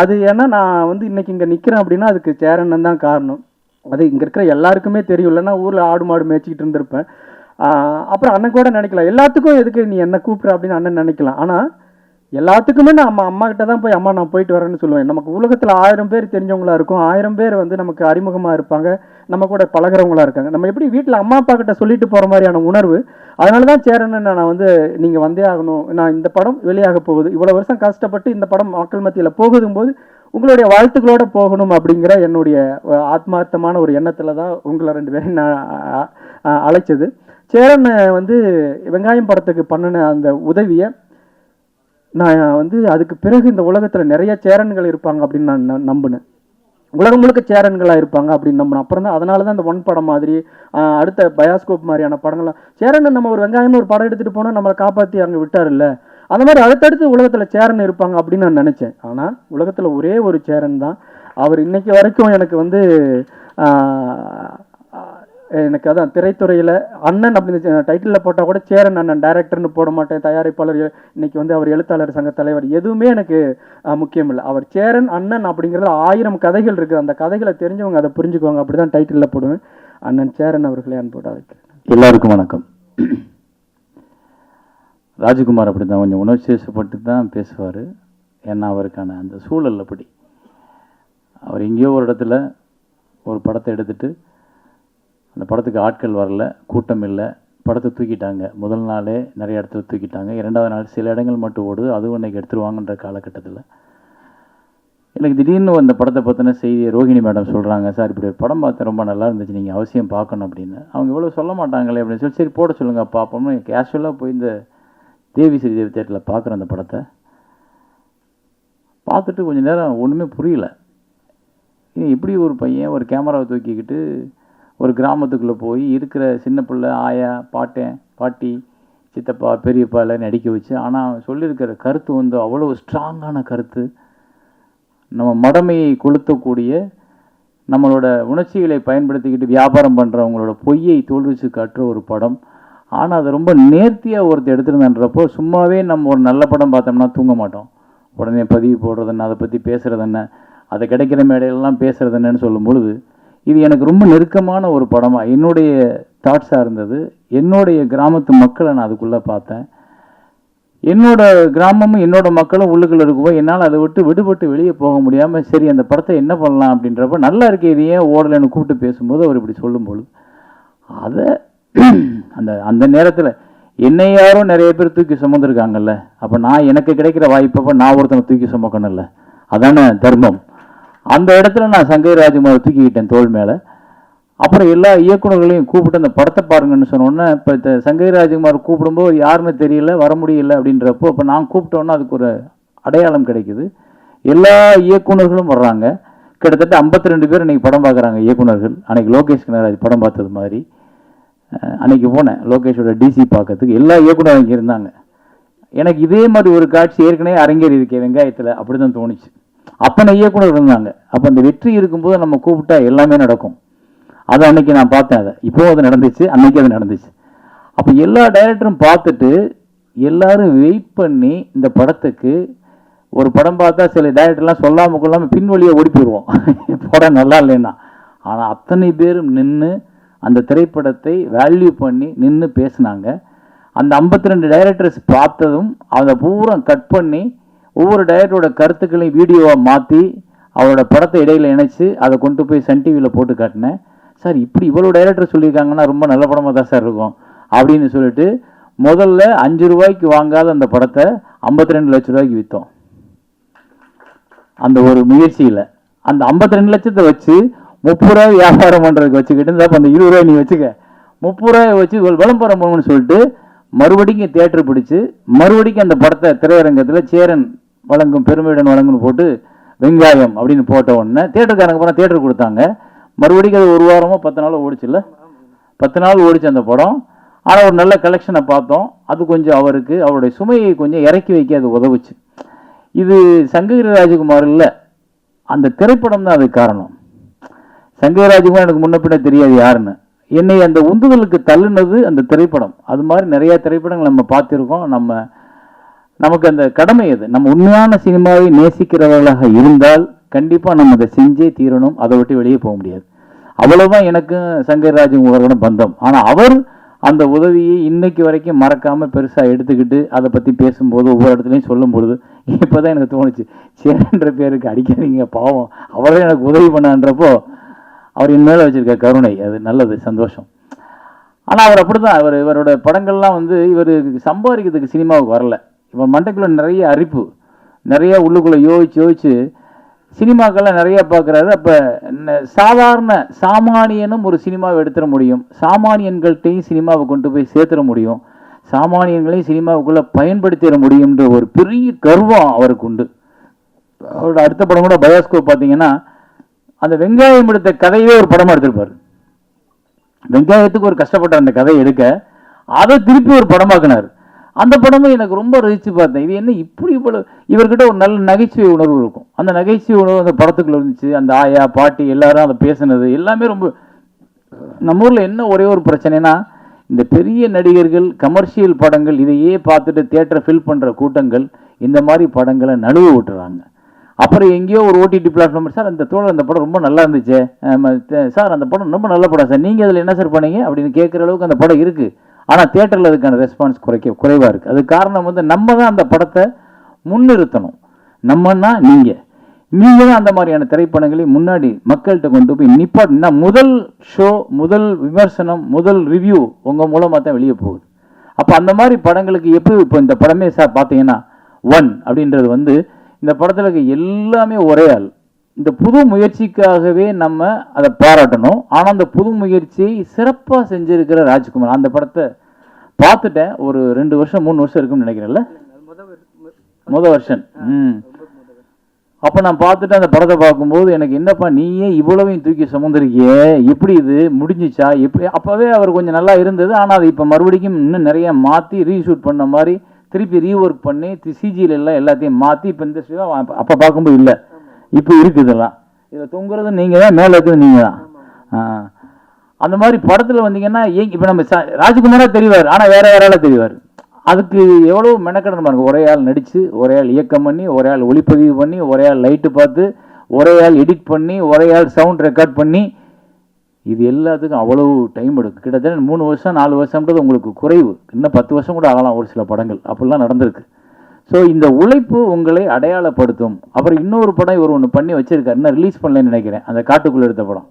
அது ஏன்னா நான் வந்து இன்னைக்கு இங்கே நிற்கிறேன் அப்படின்னா அதுக்கு சேரன் தான் காரணம். அது இங்கே இருக்கிற எல்லாருக்குமே தெரியும். இல்லைன்னா ஊரில் ஆடு மாடு மேய்ச்சிக்கிட்டு இருந்திருப்பேன். அப்புறம் அண்ணன் கூட நினைக்கலாம், எல்லாத்துக்கும் எதுக்கு நீ என்ன கூப்பிட்ற அப்படின்னு அண்ணன் நினைக்கலாம். ஆனால் எல்லாத்துக்குமே நான் அம்மா கிட்ட தான் போய் அம்மா நான் போயிட்டு வரேன்னு சொல்லுவேன். நமக்கு உலகத்தில் 1000 பேர் தெரிஞ்சவங்களா இருக்கும், 1000 பேர் வந்து நமக்கு அறிமுகமாக இருப்பாங்க, நம்ம கூட பழகிறவங்களா இருக்காங்க. நம்ம எப்படி வீட்டில் அம்மா அப்பா கிட்ட சொல்லிட்டு போகிற மாதிரியான உணர்வு. அதனால தான் சேரன்னு நான் வந்து நீங்கள் வந்தே ஆகணும், நான் இந்த படம் வெளியாக போகுது, இவ்வளோ வருஷம் கஷ்டப்பட்டு இந்த படம் மக்கள் மத்தியில் போகுதும்போது உங்களுடைய வாழ்த்துக்களோட போகணும் அப்படிங்கிற என்னுடைய ஆத்மார்த்தமான ஒரு எண்ணத்தில் தான் உங்களை 2 பேரையும் நான் அழைச்சது. சேரன் வந்து வெங்காயம் படத்துக்கு பண்ணின அந்த உதவியை நான் வந்து அதுக்கு பிறகு இந்த உலகத்தில் நிறைய சேரன்கள் இருப்பாங்க அப்படின்னு நான் நம்பினேன். உலகம் முழுக்க சேரன்களாக இருப்பாங்க அப்படின்னு நம்பினேன். அப்புறம் தான் அதனால தான் இந்த 1 படம் மாதிரி அடுத்த பயாஸ்கோப் மாதிரியான படங்கள்லாம், சேரன் நம்ம ஒரு வெங்காயம்னு ஒரு படம் எடுத்துகிட்டு போனால் நம்மளை காப்பாற்றி அங்கே விட்டார் இல்லை, அந்த மாதிரி அடுத்தடுத்து உலகத்தில் சேரன் இருப்பாங்க அப்படின்னு நான் நினச்சேன். ஆனால் உலகத்தில் ஒரே ஒரு சேரன் தான். அவர் இன்னைக்கு வரைக்கும் எனக்கு வந்து எனக்கு அதான் திரைத்துறையில் அண்ணன் அப்படின்னு டைட்டிலில் போட்டால் கூட சேரன் அண்ணன், டைரக்டர்னு போட மாட்டேன், தயாரிப்பாளர், இன்னைக்கு வந்து அவர் எழுத்தாளர் சங்க தலைவர், எதுவுமே எனக்கு முக்கியம் இல்லை. அவர் சேரன் அண்ணன் அப்படிங்கிறது 1000 கதைகள் இருக்குது. அந்த கதைகளை தெரிஞ்சவங்க அதை புரிஞ்சுக்குவாங்க, அப்படி தான் டைட்டிலில் போடுவேன். அண்ணன் சேரன் அவர்களே அன்போட வைக்கிறேன். எல்லாருக்கும் வணக்கம். ராஜ்குமார் அப்படி தான் கொஞ்சம் உணர்ச்சிவசப்பட்டு தான் பேசுவார். ஏன்னா அவருக்கான அந்த சூழல் அப்படி. அவர் எங்கேயோ ஒரு இடத்துல ஒரு படத்தை எடுத்துட்டு அந்த படத்துக்கு ஆட்கள் வரல, கூட்டம் இல்லை, படத்தை தூக்கிட்டாங்க. முதல் நாளே நிறைய இடத்துல தூக்கிட்டாங்க, 2வது நாள் சில இடங்கள் மட்டும் ஓடுது, அதுவும் இன்றைக்கி எடுத்துருவாங்கன்ற காலகட்டத்தில் எனக்கு திடீர்னு அந்த படத்தை பற்றின செய்தியை ரோஹிணி மேடம் சொல்கிறாங்க, சார் இப்படி ஒரு படம் பார்த்தேன் ரொம்ப நல்லா இருந்துச்சு, நீங்கள் அவசியம் பார்க்கணும் அப்படின்னு. அவங்க இவ்வளோ சொல்ல மாட்டாங்களே அப்படின்னு சொல்லி சரி போட சொல்லுங்கள் பார்ப்போம்னு கேஷுவலாக போய் இந்த தேவி ஸ்ரீதேவி தேட்டரில் பார்க்குறேன். அந்த படத்தை பார்த்துட்டு கொஞ்சம் நேரம் ஒன்றுமே புரியல. எப்படி ஒரு பையன் ஒரு கேமராவை தூக்கிக்கிட்டு ஒரு கிராமத்துக்குள்ளே போய் இருக்கிற சின்ன பிள்ளை, ஆயா, பாட்டேன், பாட்டி, சித்தப்பா, பெரியப்பா எல்லாம் நடிக்க வச்சு, ஆனால் சொல்லியிருக்கிற கருத்து வந்து அவ்வளோ ஸ்ட்ராங்கான கருத்து, நம்ம மடமையை கொளுத்தக்கூடிய, நம்மளோட உணர்ச்சிகளை பயன்படுத்திக்கிட்டு வியாபாரம் பண்ணுறவங்களோட பொய்யை தோல்விச்சு காட்டுற ஒரு படம். ஆனால் அதை ரொம்ப நேர்த்தியாக ஒருத்தர் எடுத்துருந்தான்றப்போ சும்மாவே நம்ம ஒரு நல்ல படம் பார்த்தோம்னா தூங்க மாட்டோம். உடனே பதிவு போடுறது என்ன, அதை பற்றி பேசுகிறது என்ன, அதை கிடைக்கிற மேடையிலலாம் பேசுகிறது என்னன்னு சொல்லும் பொழுது இது எனக்கு ரொம்ப நெருக்கமான ஒரு படமாக என்னுடைய தாட்ஸாக இருந்தது. என்னுடைய கிராமத்து மக்களை நான் அதுக்குள்ளே பார்த்தேன். என்னோட கிராமமும் என்னோட மக்களும் உள்ளுக்குள்ள இருக்கும்போது என்னால் அதை விட்டு விடுபட்டு வெளியே போக முடியாமல் சரி அந்த படத்தை என்ன பண்ணலாம் அப்படின்றப்ப நல்லா இருக்கு இது ஏன் ஓடலைன்னு கூப்பிட்டு பேசும்போது அவர் இப்படி சொல்லும்போது அதை அந்த அந்த நேரத்தில் என்னை யாரோ நிறைய பேர் தூக்கி சுமந்துருக்காங்கல்ல, அப்போ நான் எனக்கு கிடைக்கிற வாய்ப்பப்போ நான் ஒருத்தனை தூக்கி சுமக்கணும்ல, அதானே தர்மம். அந்த இடத்துல நான் சங்கை ராஜ்குமாரை தூக்கிக்கிட்டேன் தோள் மேலே. அப்புறம் எல்லா இயக்குநர்களையும் கூப்பிட்டு அந்த படத்தை பாருங்கன்னு சொன்னோன்னே இப்போ சங்கை ராஜ்குமார் கூப்பிடும்போது யாருன்னு தெரியல, வர முடியல அப்படின்றப்போ இப்போ நான் கூப்பிட்டோன்னா அதுக்கு ஒரு அடையாளம் கிடைக்குது. எல்லா இயக்குநர்களும் வர்றாங்க. கிட்டத்தட்ட 52 பேர் இன்றைக்கி படம் பார்க்குறாங்க இயக்குநர்கள். அன்றைக்கி லோகேஷ் கனகராஜ் படம் பார்த்தது மாதிரி அன்றைக்கி போனேன் லோகேஷோட டிசி பார்க்கறதுக்கு. எல்லா இயக்குநரும் இங்கே இருந்தாங்க. எனக்கு இதே மாதிரி ஒரு காட்சி ஏற்கனவே அரங்கேறி இருக்கேன் வெங்காயத்தில், அப்படி தான் தோணுச்சு. அத்தனை இயக்குனர் இருந்தாங்க. அப்போ அந்த வெற்றி இருக்கும்போது நம்ம கூப்பிட்டா எல்லாமே நடக்கும். அதை அன்னைக்கு நான் பார்த்தேன். அதை இப்போவும் அது நடந்துச்சு, அன்னைக்கு அது நடந்துச்சு. அப்போ எல்லா டைரக்டரும் பார்த்துட்டு எல்லாரும் வெயிட் பண்ணி இந்த படத்துக்கு ஒரு படம் பார்த்தா சில டைரக்டர்லாம் சொல்லாமல் கொள்ளாமல் பின்வழியை ஓடி போயிடுவோம் படம் நல்லா இல்லைன்னா. ஆனால் அத்தனை பேரும் நின்று அந்த திரைப்படத்தை வேல்யூ பண்ணி நின்று பேசினாங்க. அந்த 52 டைரக்டர்ஸ் பார்த்ததும் அதை பூரா கட் பண்ணி ஒவ்வொரு டைரக்டரோட கருத்துக்களையும் வீடியோவாக மாற்றி அவரோட படத்தை இடையில இணைச்சி அதை கொண்டு போய் சன் டிவியில் போட்டு காட்டினேன். சார் இப்படி இவ்வளோ டைரக்டர் சொல்லியிருக்காங்கன்னா ரொம்ப நல்ல படமாக தான் சார் இருக்கும் அப்படின்னு சொல்லிட்டு முதல்ல 5 ரூபாய்க்கு வாங்காத அந்த படத்தை 52 லட்ச ரூபாய்க்கு விற்றோம். அந்த ஒரு முயற்சியில் அந்த 52 லட்சத்தை வச்சு 30 ரூபாய் வியாபாரம் பண்ணுறதுக்கு வச்சுக்கிட்டு இந்த அந்த 20 ரூபாய் நீ வச்சுக்க 30 ரூபாய் வச்சு விளம்பரம் பண்ணணும்னு சொல்லிட்டு மறுபடிக்கும் தியேட்டர் பிடிச்சி மறுபடிக்கும் அந்த படத்தை திரையரங்கத்தில் சேரன் வழங்கும் பெருமையுடன் வழங்குன்னு போட்டு வெங்காயம் அப்படின்னு போட்ட உடனே தியேட்டருக்காரங்க போனால் தியேட்டர் கொடுத்தாங்க. மறுபடிக்கும் அது 1 வாரமோ 10 நாளோ ஓடிச்சுல்ல, 10 நாள் ஓடிச்சு அந்த படம். ஆனால் ஒரு நல்ல கலெக்ஷனை பார்த்தோம். அது கொஞ்சம் அவருக்கு அவருடைய சுமையை கொஞ்சம் இறக்கி வைக்க அது உதவுச்சு. இது சங்கை ராஜகுமார் இல்லை, அந்த திரைப்படம் தான் அதுக்கு காரணம். சங்கை ராஜகுமார் எனக்கு முன்ன பின்ன தெரியாது யாருன்னு. என்னை அந்த உந்துதலுக்கு தள்ளுனது அந்த திரைப்படம். அது மாதிரி நிறைய திரைப்படங்கள் நம்ம பார்த்துருக்கோம். நமக்கு அந்த கடமை அது. நம்ம உண்மையான சினிமாவை நேசிக்கிறவர்களாக இருந்தால் கண்டிப்பாக நம்ம அதை செஞ்சே தீரணும். அதை விட்டு வெளியே போக முடியாது. அவ்வளோதான் எனக்கும் சங்கை ராஜகுமாரோட பந்தம். ஆனால் அவர் அந்த உதவியை இன்னைக்கு வரைக்கும் மறக்காமல் பெருசாக எடுத்துக்கிட்டு அதை பற்றி பேசும்போது ஒவ்வொரு இடத்துலையும் சொல்லும் பொழுது இப்போ தான் எனக்கு தோணுச்சு, சேரன்ற பேருக்கு அடிக்காதீங்க பாவம், அவரே எனக்கு உதவி பண்ணான்றப்போ அவர் என் மேலே வச்சுருக்க கருணை அது நல்லது, சந்தோஷம். ஆனால் அவர் அப்படி தான். இவரோட படங்கள்லாம் இவர் சம்பாதிக்கிறதுக்கு சினிமாவுக்கு வரல. இவர் மண்டைக்குள்ளே நிறைய அரிப்பு, நிறைய உள்ளுக்குள்ளே யோசிச்சு சினிமாக்கள்லாம் நிறைய பார்க்குறாரு. அப்போ சாதாரண சாமானியனும் ஒரு சினிமாவை எடுத்துட முடியும், சாமானியன்கள்கிட்டையும் சினிமாவை கொண்டு போய் சேர்த்துட முடியும், சாமானியன்களையும் சினிமாவுக்குள்ளே பயன்படுத்திட முடியும்ன்ற ஒரு பெரிய கர்வம் அவருக்கு உண்டு. அவரோட அடுத்த படம் கூட பயோஸ்கோப் பார்த்தீங்கன்னா அந்த வெங்காயம் எடுத்த கதையே ஒரு படமாக எடுத்திருப்பார். வெங்காயத்துக்கு ஒரு கஷ்டப்பட்ட அந்த கதையை எடுக்க அதை திருப்பி ஒரு படமாக்குனார். அந்த படமும் எனக்கு ரொம்ப ரசித்து பார்த்தேன். இது என்ன இப்படி இவ்வளோ இவர்கிட்ட ஒரு நல்ல நகைச்சுவை உணர்வு இருக்கும். அந்த நகைச்சுவை உணர்வு அந்த படத்துக்குள்ள இருந்துச்சு. அந்த ஆயா பாட்டி எல்லாரும் அதை பேசுனது எல்லாமே ரொம்ப. நம்ம ஊரில் என்ன ஒரே ஒரு பிரச்சனைனா இந்த பெரிய நடிகர்கள் கமர்ஷியல் படங்கள் இதையே பார்த்துட்டு தியேட்டரை ஃபில் பண்ணுற கூட்டங்கள் இந்த மாதிரி படங்களை நழுவ விட்டுறாங்க. அப்புறம் எங்கேயோ ஒரு ஓடிடி பிளாட்ஃபார்ம், சார் அந்த தோழர் அந்த படம் ரொம்ப நல்லா இருந்துச்சு சார், அந்த படம் ரொம்ப நல்ல படம் சார், நீங்கள் அதில் என்ன சார் பண்ணீங்க அப்படின்னு கேட்குற அளவுக்கு அந்த படம் இருக்குது. ஆனால் தியேட்டரில் அதுக்கான ரெஸ்பான்ஸ் குறைவாக இருக்குது. அது காரணம் நம்ம தான் அந்த படத்தை முன்னிறுத்தணும். நம்மன்னா நீங்கள் தான் அந்த மாதிரியான திரைப்படங்களை முன்னாடி மக்கள்கிட்ட கொண்டு போய் நிப்பாட்டினா முதல் ஷோ, முதல் விமர்சனம், முதல் ரிவ்யூ உங்கள் மூலமாக தான் வெளியே போகுது. அப்போ அந்த மாதிரி படங்களுக்கு எப்படி இப்போ இந்த படமே சார் பார்த்தீங்கன்னா 1 அப்படின்றது இந்த படத்தில் இருக்க எல்லாமே ஒரே ஆள். இந்த புது முயற்சிக்காகவே நம்ம அதை பாராட்டணும். ஆனால் அந்த புது முயற்சியை சிறப்பாக செஞ்சிருக்கிற ராஜ்குமார். அந்த படத்தை பார்த்துட்டேன் ஒரு 2 வருஷம் 3 வருஷம் இருக்குன்னு நினைக்கிறேன்ல, முதல் வருஷம். அப்போ நான் பார்த்துட்டு அந்த படத்தை பார்க்கும்போது எனக்கு என்னப்பா நீயே இவ்வளவையும் தூக்கி சுமந்திருக்கியே, எப்படி இது முடிஞ்சிச்சா எப்படி? அப்போவே அவர் கொஞ்சம் நல்லா இருந்தது. ஆனால் அது இப்போ மறுபடியும் இன்னும் நிறைய மாற்றி ரீஷூட் பண்ண மாதிரி திருப்பி ரீஒர்க் பண்ணி சிஜியில் எல்லாம் எல்லாத்தையும் மாற்றி இப்போ இந்த அப்போ பார்க்கும்போது இல்லை, இப்போ இருக்குது. இதெல்லாம் இதில் தொங்குறது நீங்கள் தான், மேலே இருக்குது நீங்கள் தான். அந்த மாதிரி படத்தில் வந்தீங்கன்னா இப்போ நம்ம ராஜ்குமாராக தெரிவார், ஆனால் வேற யாரால தெரிவார். அதுக்கு எவ்வளோ மெனக்கடன் பாருங்க. ஒரே ஆள் நடித்து, ஒரே ஆள் இயக்கம் பண்ணி, ஒரே ஆள் ஒளிப்பதிவு பண்ணி, ஒரே ஆள் லைட்டு பார்த்து, ஒரே ஆள் எடிட் பண்ணி, ஒரே ஆள் சவுண்ட் ரெக்கார்ட் பண்ணி, இது எல்லாத்துக்கும் அவ்வளோ டைம் எடுக்கும். கிட்டத்தட்ட 3 வருஷம் 4 வருஷம்ன்றது உங்களுக்கு குறைவு. இன்னும் 10 வருஷம் கூட ஆகலாம் ஒரு சில படங்கள். அப்படிலாம் நடந்திருக்கு. ஸோ இந்த உழைப்பு உங்களை அடையாளப்படுத்தும். அப்புறம் இன்னொரு படம் இவர் ஒன்று பண்ணி வச்சிருக்காரு, இன்னும் ரிலீஸ் பண்ணலன்னு நினைக்கிறேன். அந்த காட்டுக்குள்ளே எடுத்த படம்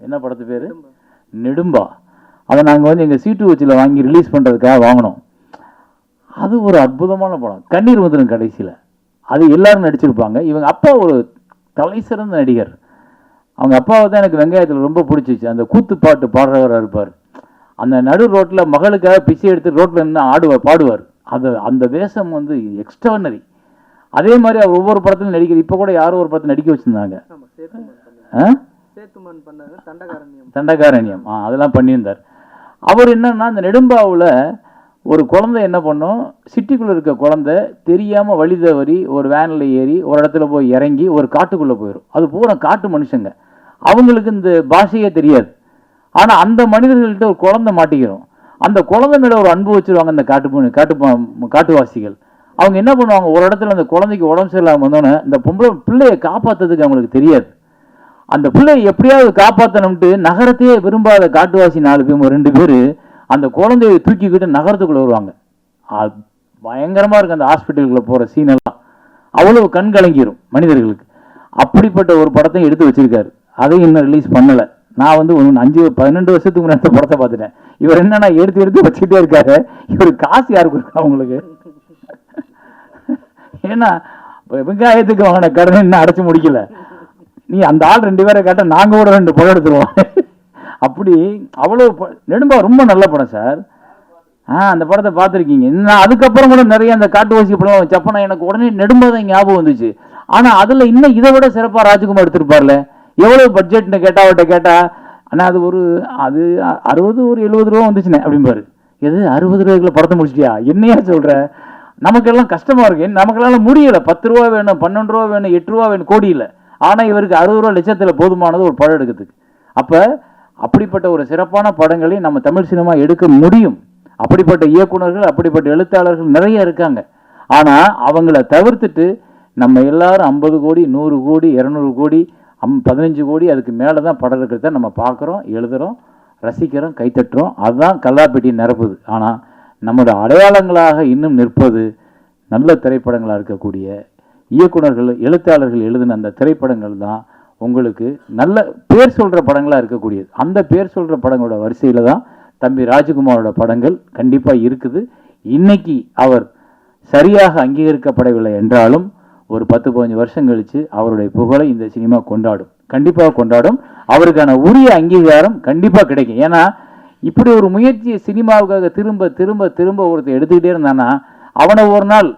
என்ன படத்து பேர்? நெடும்பா. அதை நாங்கள் வந்து எங்கள் சீட்டு வச்சில் வாங்கி ரிலீஸ் பண்ணுறதுக்காக வாங்கினோம். அது ஒரு அற்புதமான படம். கண்ணீர் வந்துடும் கடைசியில். அது எல்லாரும் நடிச்சிருப்பாங்க. இவங்க அப்பா ஒரு தலை சிறந்த நடிகர். அவங்க அப்பாவை தான் எனக்கு வெங்காயத்தில் ரொம்ப பிடிச்சிச்சு. அந்த கூத்து பாட்டு பாடுறவராக இருப்பார். அந்த நடு ரோட்டில் மகளுக்காக பிச்சை எடுத்து ரோட்டில் நின்று பாடுவார். அந்த வேஷம் வந்து எக்ஸ்ட்ரானரி. அதே மாதிரி அவர் ஒவ்வொரு படத்திலும் நடிக்கிற. இப்போ கூட யாரோ ஒரு படத்தில் நடிக்க வச்சுருந்தாங்க, தண்டகாரண்யம். அதெல்லாம் பண்ணியிருந்தார். அவர் என்னன்னா, அந்த நெடும்பாவில் ஒரு குழந்தை என்ன பண்ணும், சிட்டிக்குள்ளே இருக்க குழந்தை தெரியாமல் வழி தவறி ஒரு வேனில் ஏறி ஒரு இடத்துல போய் இறங்கி ஒரு காட்டுக்குள்ளே போயிடும். அது பூரா காட்டு மனுஷங்க. அவங்களுக்கு இந்த பாஷையே தெரியாது. ஆனால் அந்த மனிதர்கள்ட்ட ஒரு குழந்தை மாட்டிக்கிறோம். அந்த குழந்தை மேலே ஒரு அன்பு வச்சுருவாங்க அந்த காட்டுவாசிகள். அவங்க என்ன பண்ணுவாங்க, ஒரு இடத்துல அந்த குழந்தைக்கு உடம்பு சரியில்லாமல் வந்தோன்னே இந்த பிள்ளையை காப்பாற்றுறதுக்கு அவங்களுக்கு தெரியாது. அந்த பிள்ளையை எப்படியாவது காப்பாற்றணும்ட்டு நகரத்தையே விரும்பாத காட்டுவாசி 4 பேர் 2 பேர் அந்த குழந்தையை தூக்கிக்கிட்டு நகரத்துக்குள்ளே வருவாங்க. பயங்கரமாக இருக்குது அந்த ஹாஸ்பிட்டலுக்குள்ளே போகிற சீனெல்லாம். அவ்வளவு கண் கலங்கிரும் மனிதர்களுக்கு. அப்படிப்பட்ட ஒரு படத்தையும் எடுத்து வச்சிருக்காரு. அதையும் இன்னும் ரிலீஸ் பண்ணலை. நான் வந்து 12 வருஷத்துக்கு முன்னாடி படத்தை பார்த்துட்டேன். இவர் என்னன்னா எடுத்து வச்சுக்கிட்டே இருக்காரு. இவர் காசு யாருக்கு இருக்கா உங்களுக்கு? ஏன்னா வெங்காயத்துக்கு வாங்கின கடன் இன்னும் அடைச்சு முடிக்கல. நீ அந்த ஆள் 2 பேரை கேட்ட நாங்கள் கூட 2 படம் எடுத்துருவோம். அப்படி அவ்வளோ நெடும்பா ரொம்ப நல்ல படம் சார். அந்த படத்தை பார்த்துருக்கீங்க. நான் அதுக்கப்புறம் கூட நிறைய அந்த காட்டுவாசி படம் வச்சப்போ எனக்கு உடனே நெடும்பா தான் ஞாபகம் வந்துச்சு. ஆனால் அதில் இன்னும் இதை விட சிறப்பாக ராஜ்குமார் எடுத்திருப்பார்ல. எவ்வளோ பட்ஜெட்னு கேட்டா அவர்கிட்ட கேட்டா, ஆனால் அது 60 ஒரு 70 ரூபா வந்துச்சுண்ணே அப்படிம்பாரு. எது 60 ரூபாய்க்குள்ள படத்தை முடிச்சிட்டியா? என்னையா சொல்கிற? நமக்கெல்லாம் கஷ்டமாக இருக்கு. நமக்கெல்லாம் முடியலை. 10 ரூபா வேணும், 12 ரூபா வேணும், 8 ரூபா வேணும், கோடி இல்லை. ஆனால் இவருக்கு 60 ரூபா லட்சத்தில் போதுமானது ஒரு படம் எடுக்கிறதுக்கு. அப்போ அப்படிப்பட்ட ஒரு சிறப்பான படங்களை நம்ம தமிழ் சினிமா எடுக்க முடியும். அப்படிப்பட்ட இயக்குனர்கள், அப்படிப்பட்ட எழுத்தாளர்கள் நிறைய இருக்காங்க. ஆனால் அவங்கள தவிர்த்துட்டு நம்ம எல்லாரும் 50 கோடி 100 கோடி 200 கோடி 15 கோடி அதுக்கு மேலே தான் படம் இருக்கிறத நம்ம பார்க்குறோம், எழுதுகிறோம், ரசிக்கிறோம், கைத்தட்டுறோம். அதுதான் கல்லாப்பெட்டி நிரப்புது. ஆனால் நம்மளோட அடையாளங்களாக இன்னும் நிற்பது நல்ல திரைப்படங்களாக இருக்கக்கூடிய இயக்குனர்கள், எழுத்தாளர்கள் எழுதின அந்த திரைப்படங்கள் தான் உங்களுக்கு நல்ல பேர் சொல்கிற படங்களாக இருக்கக்கூடியது. அந்த பேர் சொல்கிற படங்களோட வரிசையில் தான் தம்பி ராஜ்குமாரோட படங்கள் கண்டிப்பாக இருக்குது. இன்னைக்கு அவர் சரியாக அங்கீகரிக்கப்படவில்லை என்றாலும் ஒரு 10-15 வருஷம் கழித்து அவருடைய புகழை இந்த சினிமா கொண்டாடும், கண்டிப்பாக கொண்டாடும். அவருக்கான உரிய அங்கீகாரம் கண்டிப்பாக கிடைக்கும். ஏன்னா இப்படி ஒரு முயற்சியை சினிமாவுக்காக திரும்ப திரும்ப திரும்ப ஒருத்தர் எடுத்துக்கிட்டே இருந்தானா அவனை ஒரு நாள்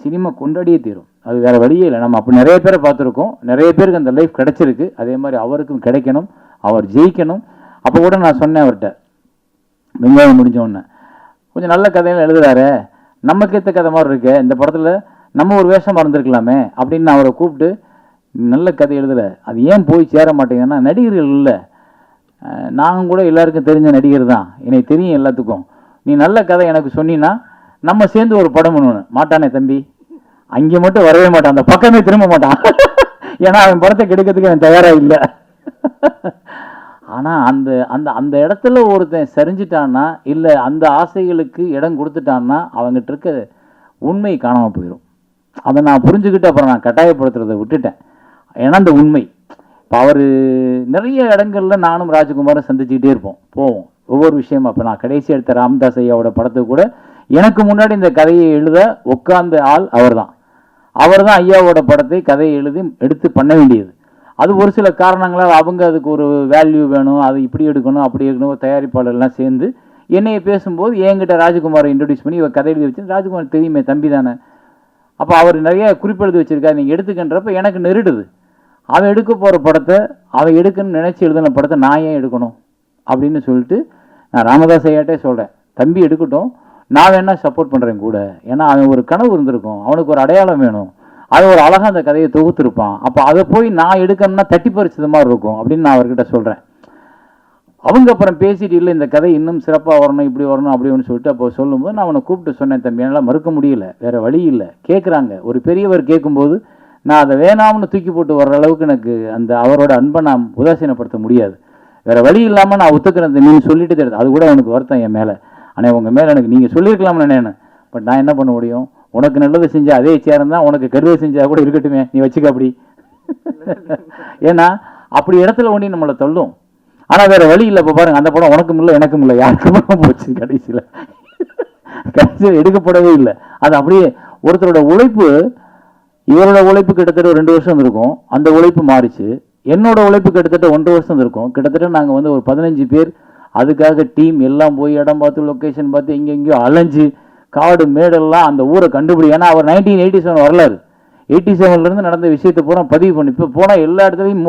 சினிமா கொண்டாடியே தீரும். அது வேறு வழியே இல்லை. நம்ம அப்படி நிறைய பேரை பார்த்துருக்கோம். நிறைய பேருக்கு அந்த லைஃப் கிடைச்சிருக்கு. அதே மாதிரி அவருக்கும் கிடைக்கணும், அவர் ஜெயிக்கணும். அப்போ கூட நான் சொன்னேன் அவர்கிட்ட, வெங்காயம் முடிஞ்சோடனே கொஞ்சம் நல்ல கதையெல்லாம் எழுதுறாரு, நமக்கு ஏற்ற கதை மாதிரி இருக்கு, இந்த படத்தில் நம்ம ஒரு வேஷம் மறந்துருக்கலாமே அப்படின்னு நான் அவரை கூப்பிட்டு, நல்ல கதை எழுதலை, அது ஏன் போய் சேர மாட்டேங்கன்னா நடிகர்கள் இல்லை, நாங்கள் கூட எல்லாருக்கும் தெரிஞ்ச நடிகர் தான், எனக்கு தெரியும் எல்லாத்துக்கும், நீ நல்ல கதை எனக்கு சொன்னீன்னா நம்ம சேர்ந்து ஒரு படம் பண்ணணும். மாட்டானே தம்பி, அங்கே மட்டும் வரவே மாட்டான், அந்த பக்கமே திரும்ப மாட்டான். ஏன்னா அவன் படத்தை கெடுக்கிறதுக்கு அவன் தயாராக இல்லை. ஆனால் அந்த அந்த அந்த இடத்துல ஒருத்தன் சரிஞ்சிட்டான்னா, இல்லை அந்த ஆசைகளுக்கு இடம் கொடுத்துட்டான்னா அவங்ககிட்ட இருக்க உண்மை காணாமல் போயிடும். அதை நான் புரிஞ்சுக்கிட்டு அப்புறம் நான் கட்டாயப்படுத்துறதை விட்டுட்டேன். ஏன்னா அந்த உண்மை இப்போ அவர் நிறைய இடங்களில் நானும் ராஜ்குமாரும் சந்திச்சுக்கிட்டே போவோம் ஒவ்வொரு விஷயமா. இப்போ நான் கடைசி எடுத்த ராமதாஸ் ஐயாவோட படத்துக்கு கூட எனக்கு முன்னாடி இந்த கதையை எழுத உட்கார்ந்த ஆள் அவர் தான் ஐயாவோட படத்தை கதையை எழுதி எடுத்து பண்ண வேண்டியது. அது ஒரு சில காரணங்களால் அவங்க அதுக்கு ஒரு வேல்யூ வேணும், அது இப்படி எடுக்கணும் அப்படி எடுக்கணும், தயாரிப்பாளர்லாம் சேர்ந்து என்னையை பேசும்போது என்கிட்ட ராஜ்குமாரை இன்ட்ரடியூஸ் பண்ணி இவர் கதை எழுதி வச்சு, ராஜ்குமார் தெரியுமே தம்பி தானே, அப்போ அவர் நிறைய குறிப்பெழுதி வச்சுருக்காரு, நீங்கள் எடுத்துக்கின்றப்ப எனக்கு நெருடுது. அவன் எடுக்க போகிற படத்தை அவன் எடுக்கணும்னு நினச்சி எழுதின படத்தை நான் ஏன் எடுக்கணும் அப்படின்னு சொல்லிட்டு நான் ராமதாஸ் ஐயாட்டே சொல்கிறேன், தம்பி எடுக்கட்டும், நான் வேணா சப்போர்ட் பண்ணுறேன் கூட. ஏன்னா அவன் ஒரு கனவு இருந்திருக்கும், அவனுக்கு ஒரு அடையாளம் வேணும், அது ஒரு அழகாக அந்த கதையை தொகுத்துருப்பான், அப்போ அதை போய் நான் எடுக்கணும்னா தட்டி பறிச்சது மாதிரி இருக்கும் அப்படின்னு நான் அவர்கிட்ட சொல்கிறேன். அவங்க அப்புறம் பேசிட்டு இல்லை இந்த கதை இன்னும் சிறப்பாக வரணும், இப்படி வரணும் அப்படின்னு சொல்லிட்டு அப்போ சொல்லும்போது நான் அவனை கூப்பிட்டு சொன்னேன், தம்பி என்னால் மறுக்க முடியல, வேறு வழி இல்லை, கேட்குறாங்க. ஒரு பெரியவர் கேட்கும்போது நான் அதை வேணாம்னு தூக்கி போட்டு வர்ற அளவுக்கு எனக்கு அந்த அவரோட அன்பை நான் உதாசீனப்படுத்த முடியாது. வேறு வழி இல்லாமல் நான் ஒத்துக்கிறேன் நீ சொல்லிட்டு தெரியுது. அது கூட எனக்கு வருத்தம் என் மேலே. ஆனால் உங்கள் மேலே எனக்கு நீங்கள் சொல்லியிருக்கலாம்னு நினைனேன். பட் நான் என்ன பண்ண முடியும், உனக்கு நல்லது செஞ்சா அதே சேரம் தான், உனக்கு கெடுதல் செஞ்சால் கூட இருக்கட்டுமே, நீ வச்சுக்க அப்படி. ஏன்னா அப்படி இடத்துல ஒண்டி நம்மளை தள்ளும். ஆனால் வேறு வழி இல்லை. இப்போ பாருங்கள், அந்த படம் உனக்கும் இல்லை எனக்கும் இல்லை யாருக்கும் போச்சு. கடைசியில் எடுக்கப்படவே இல்லை. அது அப்படியே ஒருத்தரோட உழைப்பு, இவரோட உழைப்பு கிட்டத்தட்ட 2 வருஷம் இருக்கும், அந்த உழைப்பு மாறிச்சு. என்னோட உழைப்பு கிட்டத்தட்ட 1.5 வருஷம் இருக்கும். கிட்டத்தட்ட நாங்கள் வந்து ஒரு 15 பேர் அதுக்காக டீம் எல்லாம் போய் இடம் பார்த்து லொக்கேஷன் பார்த்து எங்கெங்கேயோ அலைஞ்சு காடு மேடெல்லாம் அந்த ஊரை கண்டுபிடி. ஏன்னா அவர் 1987 வரலாறு, 87லேருந்து நடந்த விஷயத்தை பூரா பதிவு பண்ணி இப்போ போனால் எல்லா இடத்துலையும்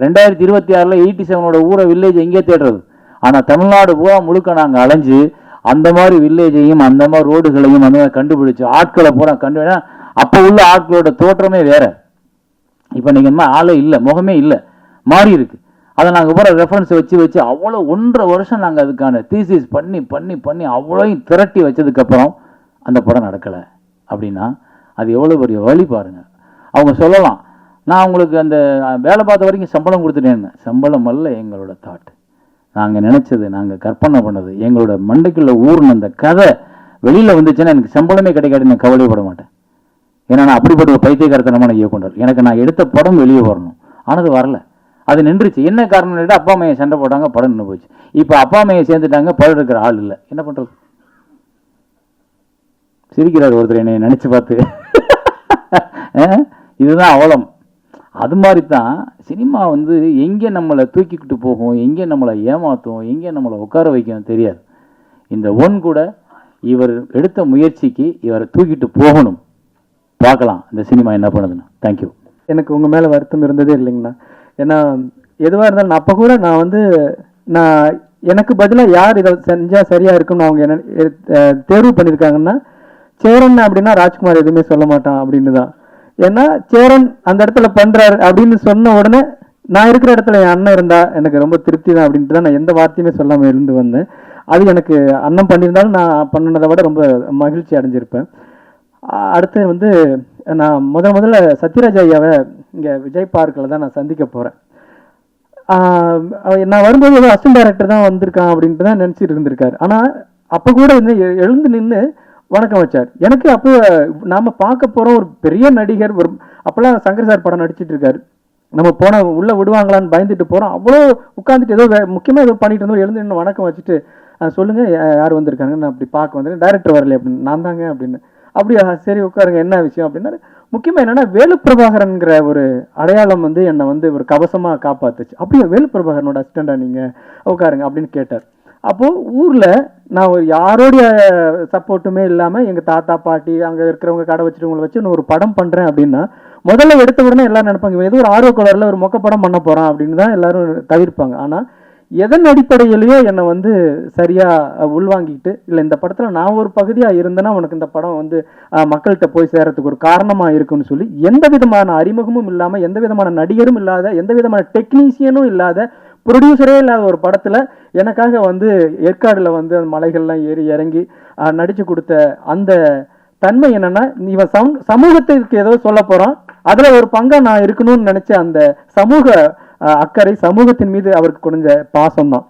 2026 87ஓட ஊரை வில்லேஜ் எங்கேயே தேடுறது. ஆனால் தமிழ்நாடு பூரா முழுக்க நாங்கள் அலைஞ்சு அந்த மாதிரி வில்லேஜையும் அந்த மாதிரி ரோடுகளையும் அந்த மாதிரி கண்டுபிடிச்சு ஆட்களை பூரா கண்டுபிடிச்சா அப்போ உள்ள ஆட்களோட தோற்றமே வேற. இப்போ நீங்கள் ஆளே இல்லை, முகமே இல்லை, மாறி இருக்கு. அதை நாங்கள் பூரா ரெஃபரன்ஸ் வச்சு அவ்வளோ 1.5 வருஷம் நாங்கள் அதுக்கான தீசிஸ் பண்ணி பண்ணி பண்ணி அவ்வளோயும் திரட்டி வச்சதுக்கப்புறம் அந்த படம் நடக்கலை அப்படின்னா அது எவ்வளோ பெரிய வழி பாருங்கள். அவங்க சொல்லலாம், நான் உங்களுக்கு அந்த வேலை பார்த்த வரைக்கும் சம்பளம் கொடுத்துட்டேன்னு. சம்பளம் அல்ல எங்களோட தாட், நாங்கள் நினச்சது, நாங்கள் கற்பனை பண்ணது, எங்களோட மண்டைக்குள்ள ஊர்னு அந்த கதை வெளியில் வந்துச்சுன்னா எனக்கு சம்பளமே கிடைக்காது, நான் கவலைப்பட மாட்டேன். ஏன்னா நான் அப்படிப்பட்ட ஒரு பைத்தியக்காரத்தனமான இயக்குனர். எனக்கு நான் எடுத்த படம் வெளியே வரணும், ஆனால் அது வரல, அது நின்றுச்சு. என்ன காரணம் கேட்டால் அப்பா அம்மையை சண்டை போட்டாங்க, படம் நின்று போச்சு. இப்போ அப்பா அம்மையை சேர்ந்துட்டாங்க, படம் இருக்கிற ஆள் இல்லை, என்ன பண்ணுறது? சிரிக்கிறார் ஒருத்தர் என்னை நினச்சி பார்த்து. இதுதான் அவலம். அது மாதிரி தான் சினிமா வந்து எங்கே நம்மளை தூக்கிக்கிட்டு போகும், எங்கே நம்மளை ஏமாற்றும், எங்கே நம்மளை உட்கார வைக்கணும் தெரியாது. இந்த ஒன் கூட இவர் எடுத்த முயற்சிக்கு இவரை தூக்கிட்டு போகணும். பார்க்கலாம் இந்த சினிமா என்ன பண்ணுதுன்னு. தேங்க்யூ. எனக்கு உங்கள் மேலே வருத்தம் இருந்ததே இல்லைங்கண்ணா. ஏன்னா எதுவாக இருந்தாலும் அப்போ கூட நான் எனக்கு பதிலாக யார் இதை செஞ்சால் சரியாக இருக்கும்னு அவங்க என்ன தேர்வு பண்ணியிருக்காங்கன்னா, சேரன் அப்படின்னா ராஜ்குமார் எதுவுமே சொல்ல மாட்டான் அப்படின்னு தான். ஏன்னா சேரன் அந்த இடத்துல பண்ணுறாரு அப்படின்னு சொன்ன உடனே நான் இருக்கிற இடத்துல என் அண்ணன் இருந்தா எனக்கு ரொம்ப திருப்தி தான் அப்படின்ட்டு தான் நான் எந்த வார்த்தையுமே சொல்லாமல் இருந்து வந்தேன். அது எனக்கு அண்ணன் பண்ணியிருந்தாலும் நான் பண்ணினதை விட ரொம்ப மகிழ்ச்சி அடைஞ்சிருப்பேன். அடுத்து வந்து நான் முதல்ல சத்யராஜ் ஐயாவை இங்கே விஜய் பார்க்கில் தான் நான் சந்திக்க போகிறேன். நான் வரும்போது ஏதோ அசிஸ்டன்ட் டைரக்டர் தான் வந்திருக்கான் அப்படின்ட்டு தான் நினச்சிட்டு இருந்திருக்காரு. ஆனால் அப்போ கூட வந்து எழுந்து நின்று வணக்கம் வச்சார். எனக்கு அப்போ நாம் பார்க்க போகிறோம் ஒரு பெரிய நடிகர், ஒரு அப்போல்லாம் சங்கர் சார் படம் நடிச்சிட்டு இருக்காரு. நம்ம போனால் உள்ளே விடுவாங்களான்னு பயந்துட்டு போகிறோம். அவ்வளோ உட்காந்துட்டு ஏதோ முக்கியமாக ஏதோ பண்ணிட்டு இருந்தோம். எழுந்து நின்று வணக்கம் வச்சுட்டு சொல்லுங்கள் யார் வந்திருக்காங்க, நான் அப்படி பார்க்க வந்திருக்கேன், டைரக்டர் வரல அப்படின்னு. நான் தாங்க அப்படின்னு. அப்படியா, சரி உட்காருங்க, என்ன விஷயம் அப்படின்னா, முக்கியமாக என்னென்னா வேலு பிரபாகரன்கிற ஒரு அடையாளம் வந்து என்னை வந்து ஒரு கவசமாக காப்பாற்றுச்சு. அப்படியே வேலு பிரபாகரனோட அசிஸ்டண்டா நீங்கள், உட்காருங்க அப்படின்னு கேட்டார். அப்போது ஊரில் நான் ஒரு யாரோடைய சப்போர்ட்டுமே இல்லாமல் எங்கள் தாத்தா பாட்டி அங்கே இருக்கிறவங்க கடை வச்சுருவங்களை வச்சு நான் ஒரு படம் பண்ணுறேன் அப்படின்னா முதல்ல எடுத்த உடனே எல்லாரும் நினைப்பாங்க ஏதோ ஒரு ஆர்வக்கோளரில் ஒரு மொக்க படம் பண்ண போகிறான் அப்படின்னு தான் எல்லாரும் தவிர்ப்பாங்க. ஆனால் எதன் அடிப்படையிலையோ என்னை வந்து சரியாக உள்வாங்கிக்கிட்டு, இல்லை இந்த படத்தில் நான் ஒரு பகுதியாக இருந்தேன்னா உனக்கு இந்த படம் வந்து மக்கள்கிட்ட போய் சேரத்துக்கு ஒரு காரணமாக இருக்குன்னு சொல்லி எந்த விதமான அறிமுகமும் இல்லாமல், எந்த விதமான நடிகரும் இல்லாத, எந்த விதமான டெக்னீஷியனும் இல்லாத, ப்ரொடியூசரே இல்லாத ஒரு படத்தில் எனக்காக வந்து ஏற்காடில் வந்து அந்த மலைகள்லாம் ஏறி இறங்கி நடித்து கொடுத்த அந்த தன்மை என்னென்னா, இவன் சமூகத்திற்கு ஏதோ சொல்ல போகிறான், அதில் ஒரு பங்காக நான் இருக்கணும்னு நினச்ச அந்த சமூக அக்கறை, சமூகத்தின் மீது அவருக்கு குறைஞ்ச பாசம் தான்.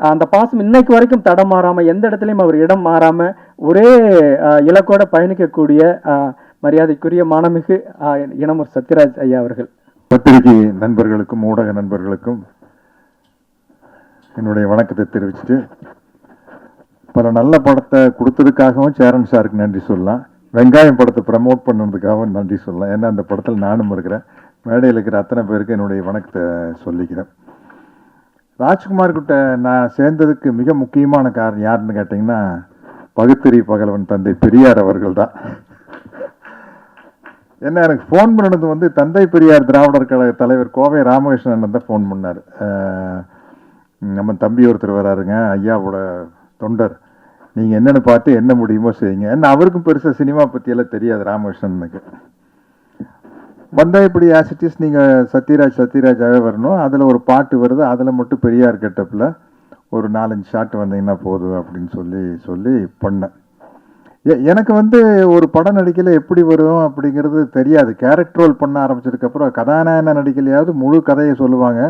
அந்த பாசம் இன்னைக்கு வரைக்கும் தடம் மாறாமல், எந்த இடத்துலையும் அவர் இடம் மாறாமல் ஒரே இலக்கோட பயணிக்கக்கூடிய மரியாதைக்குரிய மானமிகு இனமூர் சத்யராஜ் ஐயா அவர்கள். பத்திரிகை நண்பர்களுக்கும் ஊடக நண்பர்களுக்கும் என்னுடைய வணக்கத்தை தெரிவிச்சுட்டு, பல நல்ல படத்தை கொடுத்ததுக்காகவும் சேரன் சாருக்கு நன்றி சொல்லலாம், வெங்காயம் படத்தை ப்ரமோட் பண்ணதுக்காகவும் நன்றி சொல்லலாம். ஏன்னா அந்த படத்தில் நானும் இருக்கிறேன். மேடையில் இருக்கிற அத்தனை பேருக்கு என்னுடைய வணக்கத்தை சொல்லிக்கிறேன். ராஜ்குமார் கிட்ட நான் சேர்ந்ததுக்கு மிக முக்கியமான காரணம் யாருன்னு கேட்டிங்கன்னா, பகுத்தறி பகலவன் தந்தை பெரியார் அவர்கள் தான். என்ன எனக்கு ஃபோன் பண்ணது வந்து தந்தை பெரியார் திராவிடர் கழக தலைவர் கோவை ராமகிருஷ்ணன் தான் ஃபோன் பண்ணார். நம்ம தம்பி ஒருத்தர் வராருங்க, ஐயாவோட தொண்டர், நீங்கள் என்னென்னு பார்த்து என்ன முடியுமோ செய்யுங்க. ஏன்னா அவருக்கும் பெருசாக சினிமா பற்றியெல்லாம் தெரியாது ராமகிருஷ்ணனுக்கு. வந்தால் இப்படி ஆசிட்டிஸ் நீங்கள் சத்யராஜாவே வரணும். அதில் ஒரு பாட்டு வருது, அதில் மட்டும் பெரியார் கெட்டப்பில் ஒரு 4-5 ஷாட் வந்தீங்கன்னா போதும் அப்படின்னு சொல்லி பண்ணேன். எனக்கு வந்து ஒரு படம் நடிக்கல எப்படி வரும் அப்படிங்கிறது தெரியாது. கேரக்டர் ரோல் பண்ண ஆரம்பிச்சதுக்கப்புறம் கதாநாயகன நடிக்கலையாவது முழு கதையை சொல்லுவாங்க.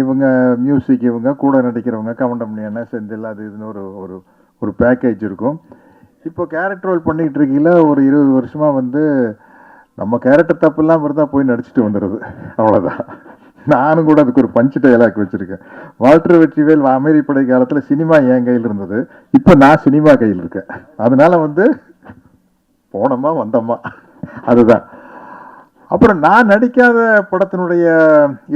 இவங்க மியூசிக், இவங்க கூட நடிக்கிறவங்க, கவுண்டமணி என்ன செந்தில், அது இதுன்னு ஒரு ஒரு பேக்கேஜ் இருக்கும். இப்போ கேரக்டர் ரோல் பண்ணிக்கிட்டு இருக்கீங்கள ஒரு 20 வருஷமாக வந்து நம்ம கேரக்டர் தப்புலாம் வருதா போய் நடிச்சுட்டு வந்துடுது, அவ்வளோதான். நானும் கூட அதுக்கு ஒரு பஞ்சு டைலாக் வச்சுருக்கேன். வால்டர் வெற்றிவேல் அமெரிப்படை காலத்தில் சினிமா என் கையில் இருந்தது, இப்போ நான் சினிமா கையில் இருக்கேன். அதனால வந்து போனோமா வந்தோமா அதுதான். அப்புறம் நான் நடிக்காத படத்தினுடைய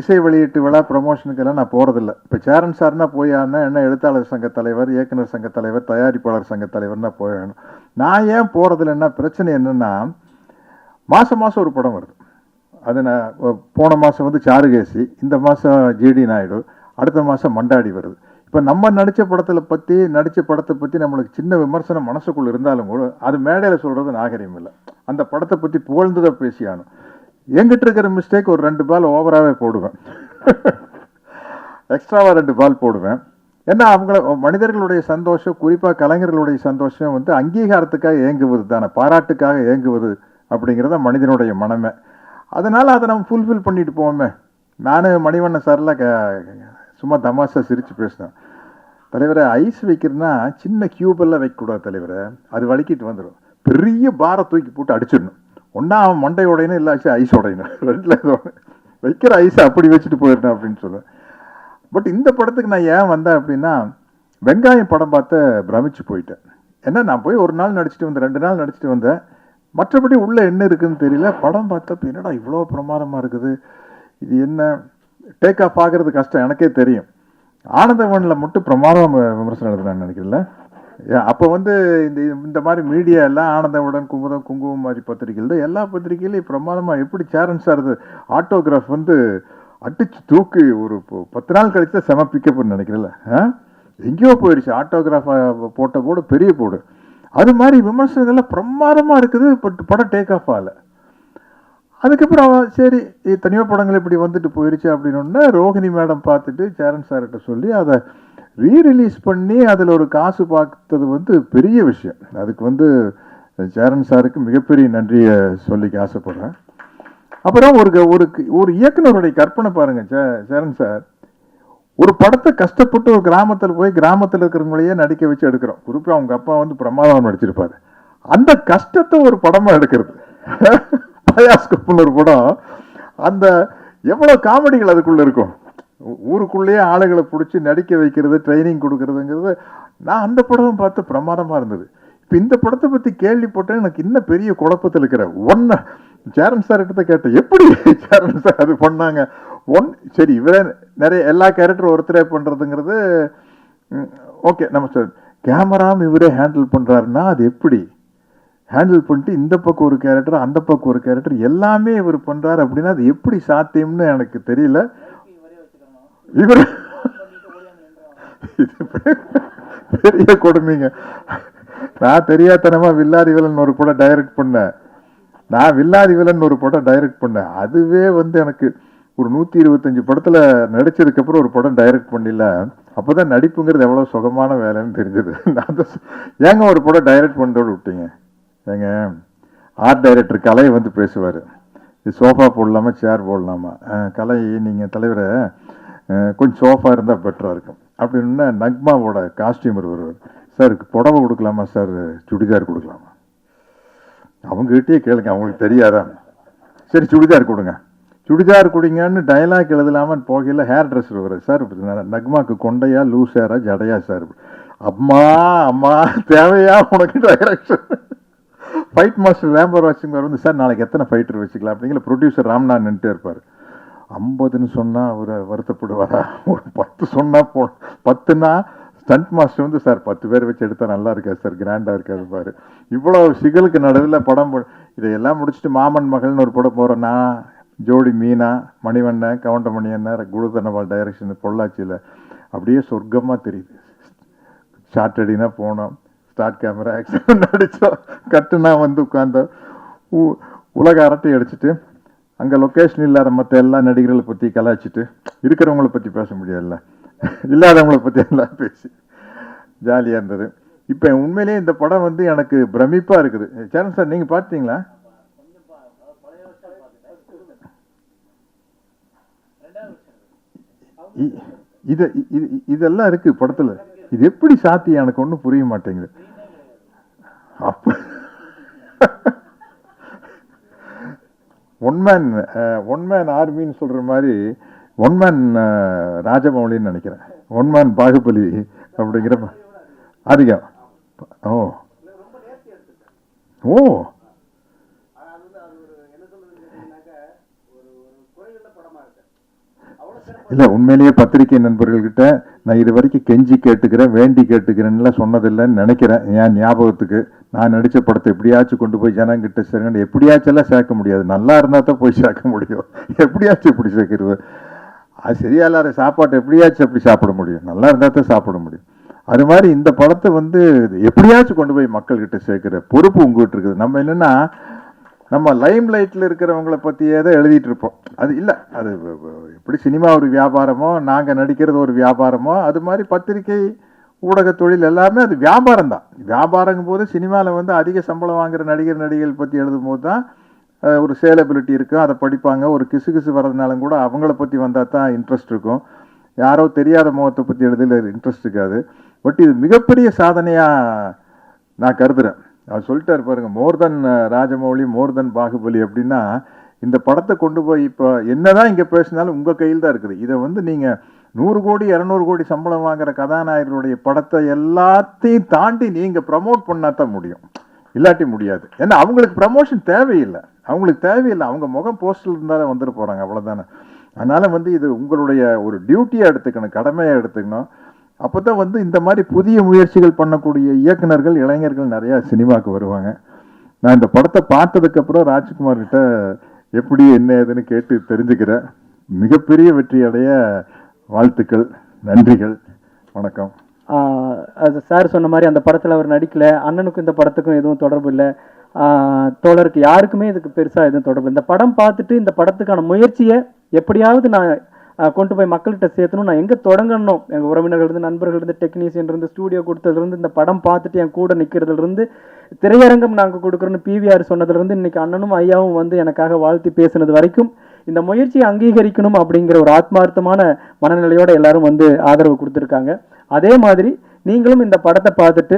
இசை வெளியீட்டு விழா ப்ரமோஷனுக்கெல்லாம் நான் போகிறதில்ல. இப்போ சேரன் சார்னா போய் ஆனா என்ன, எழுத்தாளர் சங்க தலைவர், இயக்குனர் சங்க தலைவர், தயாரிப்பாளர் சங்க தலைவர்னா போயிடணும். நான் ஏன் போகிறதில்லன்னா, பிரச்சனை என்னென்னா மாதம் மாதம் ஒரு படம் வருது. அது நான் போன மாதம் வந்து சாருகேசி, இந்த மாதம் ஜிடி நாயுடு, அடுத்த மாதம் மண்டாடி வருது. இப்போ நம்ம நடித்த படத்தை பற்றி நம்மளுக்கு சின்ன விமர்சனம் மனசுக்குள்ள இருந்தாலும் கூட அது மேடையில் சொல்கிறது நாகரிகம் இல்லை. அந்த படத்தை பற்றி புகழ்ந்ததை பேசியானும். எங்கிட்ட இருக்கிற மிஸ்டேக், ஒரு 2 பால் ஓவராகவே போடுவேன், எக்ஸ்ட்ராவாக 2 பால் போடுவேன். ஏன்னா மனிதர்களுடைய சந்தோஷம், குறிப்பாக கலைஞர்களுடைய சந்தோஷம் வந்து அங்கீகாரத்துக்காக ஏங்குவது தானே, பாராட்டுக்காக ஏங்குவது அப்படிங்கிறத மனிதனுடைய மனமே. அதனால் அதை நம்ம ஃபுல்ஃபில் பண்ணிட்டு போவோமே. நான் மணிவண்ணன் சார்லாம் சும்மா தமாஷா சிரித்து பேசினேன். தலைவரை ஐஸ் வைக்கிறதுனா சின்ன கியூபெல்லாம் வைக்கக்கூடாது தலைவரை, அது வலிக்கிட்டு வந்துடும். பெரிய பாரை தூக்கி போட்டு அடிச்சிடணும். ஒன்றா அவன் மண்டை உடையணும், இல்லாச்சு ஐஸ் உடையணும், 2ல் ஏதோ வைக்கிற ஐஸை அப்படி வச்சுட்டு போயிடணும் அப்படின்னு சொல்லுவேன். பட் இந்த படத்துக்கு நான் ஏன் வந்தேன் அப்படின்னா, வெங்காயம் படம் பார்த்து பிரமிச்சு போயிட்டேன். ஏன்னா நான் போய் ஒரு நாள் நடிச்சுட்டு வந்தேன், 2 நாள் நடிச்சுட்டு வந்தேன். மற்றபடி உள்ள என்ன இருக்குதுன்னு தெரியல. படம் பார்த்தப்ப என்னடா இவ்வளோ பிரமாதமாக இருக்குது, இது என்ன, டேக் ஆஃப் ஆகிறது கஷ்டம் எனக்கே தெரியும். ஆனந்தவனில் மட்டும் பிரமாதம் விமர்சனம் எழுதுனான்னு நினைக்கிறேன். அப்போ வந்து இந்த மாதிரி மீடியா எல்லாம் ஆனந்தவுடன், குங்குமம் மாதிரி பத்திரிகைகள், எல்லா பத்திரிகையிலையும் பிரமாதமாக எப்படி சேரன் சார் ஆட்டோகிராஃப் வந்து அடிச்சு தூக்கி ஒரு 10 நாள் கழிச்சு செம பிக்கப்னு நினைக்கிறேன்ல, எங்கேயோ போயிடுச்சு. ஆட்டோகிராஃப் போட்ட போடு பெரிய போடு, அது மாதிரி விமர்சனங்கள்லாம் பிரமாதமாக இருக்குது. பட் படம் டேக் ஆஃப் ஆகலை. அதுக்கப்புறம் சரி எத்தனையோ படங்கள் இப்படி வந்துட்டு போயிடுச்சு அப்படின்னு ரோஹிணி மேடம் பார்த்துட்டு சேரன் சார்கிட்ட சொல்லி அதை ரீரிலீஸ் பண்ணி அதில் ஒரு காசு பார்த்தது வந்து பெரிய விஷயம். அதுக்கு வந்து சேரன் சாருக்கு மிகப்பெரிய நன்றியை சொல்லிக்க ஆசைப்படுறேன். அப்புறம் ஒரு இயக்குனருடைய கற்பனை பாருங்க. சேரன் சார் ஒரு படத்தை கஷ்டப்பட்டு ஒரு கிராமத்தில் போய் கிராமத்தில் இருக்கிறவங்களையே நடிக்க வச்சு எடுக்கிறோம். குறிப்பாக அவங்க அப்பா வந்து பிரமாதம் நடிச்சிருப்பாரு. அந்த கஷ்டத்தை ஒரு படமாக எடுக்கிறது. பயாஸ்கோப்னு ஒரு படம், அந்த எவ்வளோ காமெடிகள் அதுக்குள்ளே இருக்கும். ஊருக்குள்ளேயே ஆளுகளை பிடிச்சி நடிக்க வைக்கிறது, ட்ரைனிங் கொடுக்கறதுங்கிறது. நான் அந்த படம் பார்த்து பிரமாதமாக இருந்தது. இப்போ இந்த படத்தை பற்றி கேள்விப்பட்டேன், எனக்கு இன்னும் பெரிய குழப்பத்தில் இருக்கிறேன். சேரன் சார் கிட்ட கேட்டேன், எப்படி சேரன் சார் அது பண்ணாங்க? சரி இவரே நிறைய எல்லா கேரக்டரும் ஒருத்தரே பண்ணுறதுங்கிறது ஓகே. நம்ம சார் கேமராவும் இவரே ஹேண்டில் பண்ணுறாருன்னா அது எப்படி ஹேண்டில் பண்ணிட்டு இந்த பக்கம் ஒரு கேரக்டர், அந்த பக்கம் ஒரு கேரக்டர், எல்லாமே இவர் பண்ணுறாரு அப்படின்னா அது எப்படி சாத்தியம்னு எனக்கு தெரியல. இவர் இது பெரிய கொடுமைங்க. நான் தெரியாதனமா வில்லாதி வில்லன் ஒரு படம் டைரக்ட் பண்ணேன். அதுவே வந்து எனக்கு ஒரு 125 படத்தில் நடிச்சதுக்கப்புறம் ஒரு படம் டைரக்ட் பண்ணல. அப்போதான் நடிப்புங்கிறது எவ்வளோ சுகமான வேலைன்னு தெரிஞ்சது. ஏங்க ஒரு படம் டைரக்ட் பண்ணோடு விட்டீங்க? ஏங்க ஆர்ட் டைரக்டர் கலை வந்து பேசுவார், இது சோஃபா போடலாமா சேர் போடலாமா? கலை நீங்கள் தலைவரை கொஞ்சம் சோஃபா இருந்தால் பெட்டராக இருக்கும் அப்படின்னா நக்மாவோட காஸ்டியூமர் வருவார். சார் புடவை கொடுக்கலாமா சார், சுடிதார் கொடுக்கலாமா? அவங்ககிட்டயே கேளுங்க, அவங்களுக்கு தெரியாதா? சரி சுடிதார் கொடுங்க, சுடிதார் கொடுங்கன்னு டைலாக் எழுதலாமான்னு போகையில் ஹேர் ட்ரெஸ்ஸர் வரும். Sir நக்மாக்கு கொண்டையா, loose Hera, ஜடையா sir? அம்மா அம்மா தேவையா உனக்கு டைரக்ஷன்? ஃபைட் மாஸ்டர் ரேம்பர் வாட்சிங் வந்து சார் நாளைக்கு எத்தனை ஃபைட்டர் வச்சுக்கலாம் அப்படிங்கிற ப்ரொடியூசர் ராம்நாத் நின்றுட்டே இருப்பார். 50ன்னு சொன்னால் அவர் வருத்தப்படுவாரா? ஒரு 10 சொன்னால் 10ன்னா ஸ்டண்ட் மாஸ்டர் வந்து சார் 10 பேர் வச்சு எடுத்தால் நல்லா இருக்காது சார், கிராண்டாக இருக்காது பாரு. இவ்வளோ சிகலுக்கு நடுவில் படம் இதையெல்லாம் முடிச்சுட்டு மாமன் மகள்னு ஒரு படம் போகிறேன்னா ஜோடி மீனா, மணிவண்ணன், கவுண்டமணி அண்ணன், குருதனவால் டைரக்ஷன், பொள்ளாச்சியில் அப்படியே சொர்க்கமாக தெரியுது. ஷார்ட் அடினா போனோம், ஸ்டார்ட் கேமரா ஆக்ஷன் நடித்தோம், கட்டுனா வந்து உட்காந்தோம், உலக அரட்டை அடிச்சுட்டு அங்கே லொக்கேஷன் இல்லாத மற்ற எல்லா நடிகர்களை பற்றி கலாய்ச்சிட்டு இருக்கிறவங்கள பற்றி பேச முடியாதுல்ல, இல்லாதவங்களை பற்றி எல்லாம் பேசி ஜாலியாக இருந்தது. இப்போ உண்மையிலேயே இந்த படம் வந்து எனக்கு பிரமிப்பாக இருக்குது. சரண் சார், நீங்கள் பார்த்தீங்களா? இதெல்லாம் இருக்கு படத்துல. இது எப்படி சாத்தியம் எனக்கு ஒன்றும் புரிய மாட்டேங்குது. அப்ப ஒன் மேன் ஆர்மின்னு சொல்ற மாதிரி ஒன் மேன் ராஜமௌலின்னு நினைக்கிறேன், ஒன் மேன் பாகுபலி அப்படிங்கிற அதிகம். ஓ ஓ இல்லை, உண்மையிலேயே பத்திரிகை நண்பர்கள்கிட்ட நான் இது வரைக்கும் கெஞ்சி கேட்டுக்கிறேன், வேண்டி கேட்டுக்கிறேன்லாம் சொன்னதில்லைன்னு நினைக்கிறேன். என் ஞாபகத்துக்கு நான் நடித்த படத்தை எப்படியாச்சும் கொண்டு போய் ஜனங்கிட்ட சேர்க்கணும். எப்படியாச்சும் எல்லாம் சேர்க்க முடியாது, நல்லா இருந்தால் தான் போய் சேர்க்க முடியும். எப்படியாச்சும் எப்படி சேர்க்கிறது? அது சரியா இல்லாத சாப்பாட்டை எப்படியாச்சும் எப்படி சாப்பிட முடியும்? நல்லா இருந்தால் தான் சாப்பிட முடியும். அது மாதிரி இந்த படத்தை வந்து எப்படியாச்சும் கொண்டு போய் மக்கள்கிட்ட சேர்க்கிற பொறுப்பு உங்ககிட்ட இருக்குது. நம்ம என்னென்னா, நம்ம லைம் லைட்டில் இருக்கிறவங்களை பற்றியே தான் எழுதிட்டு இருப்போம். அது இல்லை, அது எப்படி சினிமா ஒரு வியாபாரமோ, நாங்கள் நடிக்கிறது ஒரு வியாபாரமோ, அது மாதிரி பத்திரிகை ஊடக தொழில் எல்லாமே அது வியாபாரம் தான். வியாபாரங்கும் போது சினிமாவில் வந்து அதிக சம்பளம் வாங்குகிற நடிகர்கள் பற்றி எழுதும் போது தான் ஒரு சேலபிலிட்டி இருக்கும், அதை படிப்பாங்க. ஒரு கிசு வர்றதுனாலும் கூட அவங்கள பற்றி வந்தால் தான் இன்ட்ரெஸ்ட் இருக்கும். யாரோ தெரியாத முகத்தை பற்றி எழுதல இன்ட்ரெஸ்ட் இருக்காது. பட் இது மிகப்பெரிய சாதனையாக நான் கருதுகிறேன். அவர் சொல்லிட்டார் பாருங்க, மோர் தென் ராஜமௌலி, மோர் தென் பாகுபலி அப்படின்னா, இந்த படத்தை கொண்டு போய் இப்போ என்னதான் இங்கே பேசினாலும் உங்கள் கையில் தான் இருக்குது. இதை வந்து நீங்கள் 100 கோடி 200 கோடி சம்பளம் வாங்குற கதாநாயகருடைய படத்தை எல்லாத்தையும் தாண்டி நீங்கள் ப்ரமோட் பண்ணால் தான் முடியும், இல்லாட்டி முடியாது. ஏன்னா அவங்களுக்கு ப்ரமோஷன் தேவையில்லை, அவங்க முகம் போஸ்டர் இருந்தால் தான் வந்துட்டு போகிறாங்க, அவ்வளோதானே. அதனால் வந்து இது உங்களுடைய ஒரு டியூட்டியாக எடுத்துக்கணும், கடமையாக எடுத்துக்கணும். அப்போ தான் வந்து இந்த மாதிரி புதிய முயற்சிகள் பண்ணக்கூடிய இயக்குனர்கள், இளைஞர்கள் நிறையா சினிமாவுக்கு வருவாங்க. நான் இந்த படத்தை பார்த்ததுக்கப்புறம் ராஜ்குமார் கிட்ட எப்படி என்ன ஏதுன்னு கேட்டு தெரிஞ்சுக்கிறேன். மிகப்பெரிய வெற்றி அடைய வாழ்த்துக்கள், நன்றிகள், வணக்கம். அது சார் சொன்ன மாதிரி அந்த படத்தில் அவர் நடிக்கலை, அண்ணனுக்கும் இந்த படத்துக்கும் எதுவும் தொடர்பு இல்லை, தோழருக்கு யாருக்குமே இதுக்கு பெருசாக எதுவும் தொடர்பு. இந்த படம் பார்த்துட்டு இந்த படத்துக்கான முயற்சியை எப்படியாவது நான் கொண்டு போய் மக்கள்கிட்ட சேர்த்தணும். நான் எங்கே தொடங்கணும், எங்கள் உறவினர்கள், நண்பர்கள், டெக்னீஷியன் இருந்து, ஸ்டூடியோ கொடுத்ததுலேருந்து, இந்த படம் பார்த்துட்டு என் கூட நிற்கிறதுலேருந்து, திரையரங்கம் நாங்கள் கொடுக்குறோன்னு பிவிஆர் சொன்னதுலேருந்து, இன்னைக்கு அண்ணனும் ஐயாவும் வந்து எனக்காக வாழ்த்தி பேசுனது வரைக்கும் இந்த முயற்சியை அங்கீகரிக்கணும் அப்படிங்கிற ஒரு ஆத்மார்த்தமான மனநிலையோட எல்லாரும் வந்து ஆதரவு கொடுத்துருக்காங்க. அதே மாதிரி நீங்களும் இந்த படத்தை பார்த்துட்டு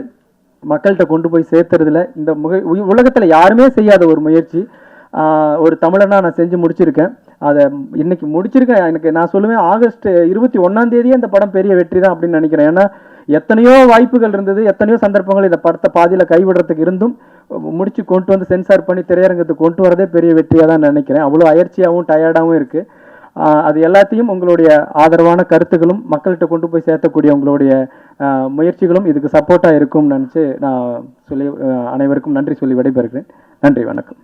மக்கள்கிட்ட கொண்டு போய் சேர்த்துறதுல இந்த உலகத்தில் யாருமே செய்யாத ஒரு முயற்சி ஒரு தமிழனா நான் செஞ்சு முடிச்சிருக்கேன். அதை இன்னைக்கு முடிச்சிருக்கேன். எனக்கு நான் சொல்லுவேன், ஆகஸ்ட் 21 இந்த படம் பெரிய வெற்றி தான் அப்படின்னு நினைக்கிறேன். ஏன்னா எத்தனையோ வாய்ப்புகள் இருந்தது, எத்தனையோ சந்தர்ப்பங்கள் இந்த படத்தை பாதியில் கைவிடுறதுக்கு இருந்தும் முடிச்சு கொண்டு வந்து சென்சார் பண்ணி திரையரங்கத்துக்கு கொண்டு வரதே பெரிய வெற்றியாக தான் நினைக்கிறேன். அவ்வளோ அயற்சியாகவும் டயர்டாகவும் இருக்குது. அது எல்லாத்தையும் உங்களுடைய ஆதரவான கருத்துக்களும் மக்கள்கிட்ட கொண்டு போய் சேர்த்தக்கூடிய உங்களுடைய முயற்சிகளும் இதுக்கு சப்போர்ட்டாக இருக்கும்னு நினச்சி நான் சொல்லி அனைவருக்கும் நன்றி சொல்லி விடைபெறுகிறேன். நன்றி, வணக்கம்.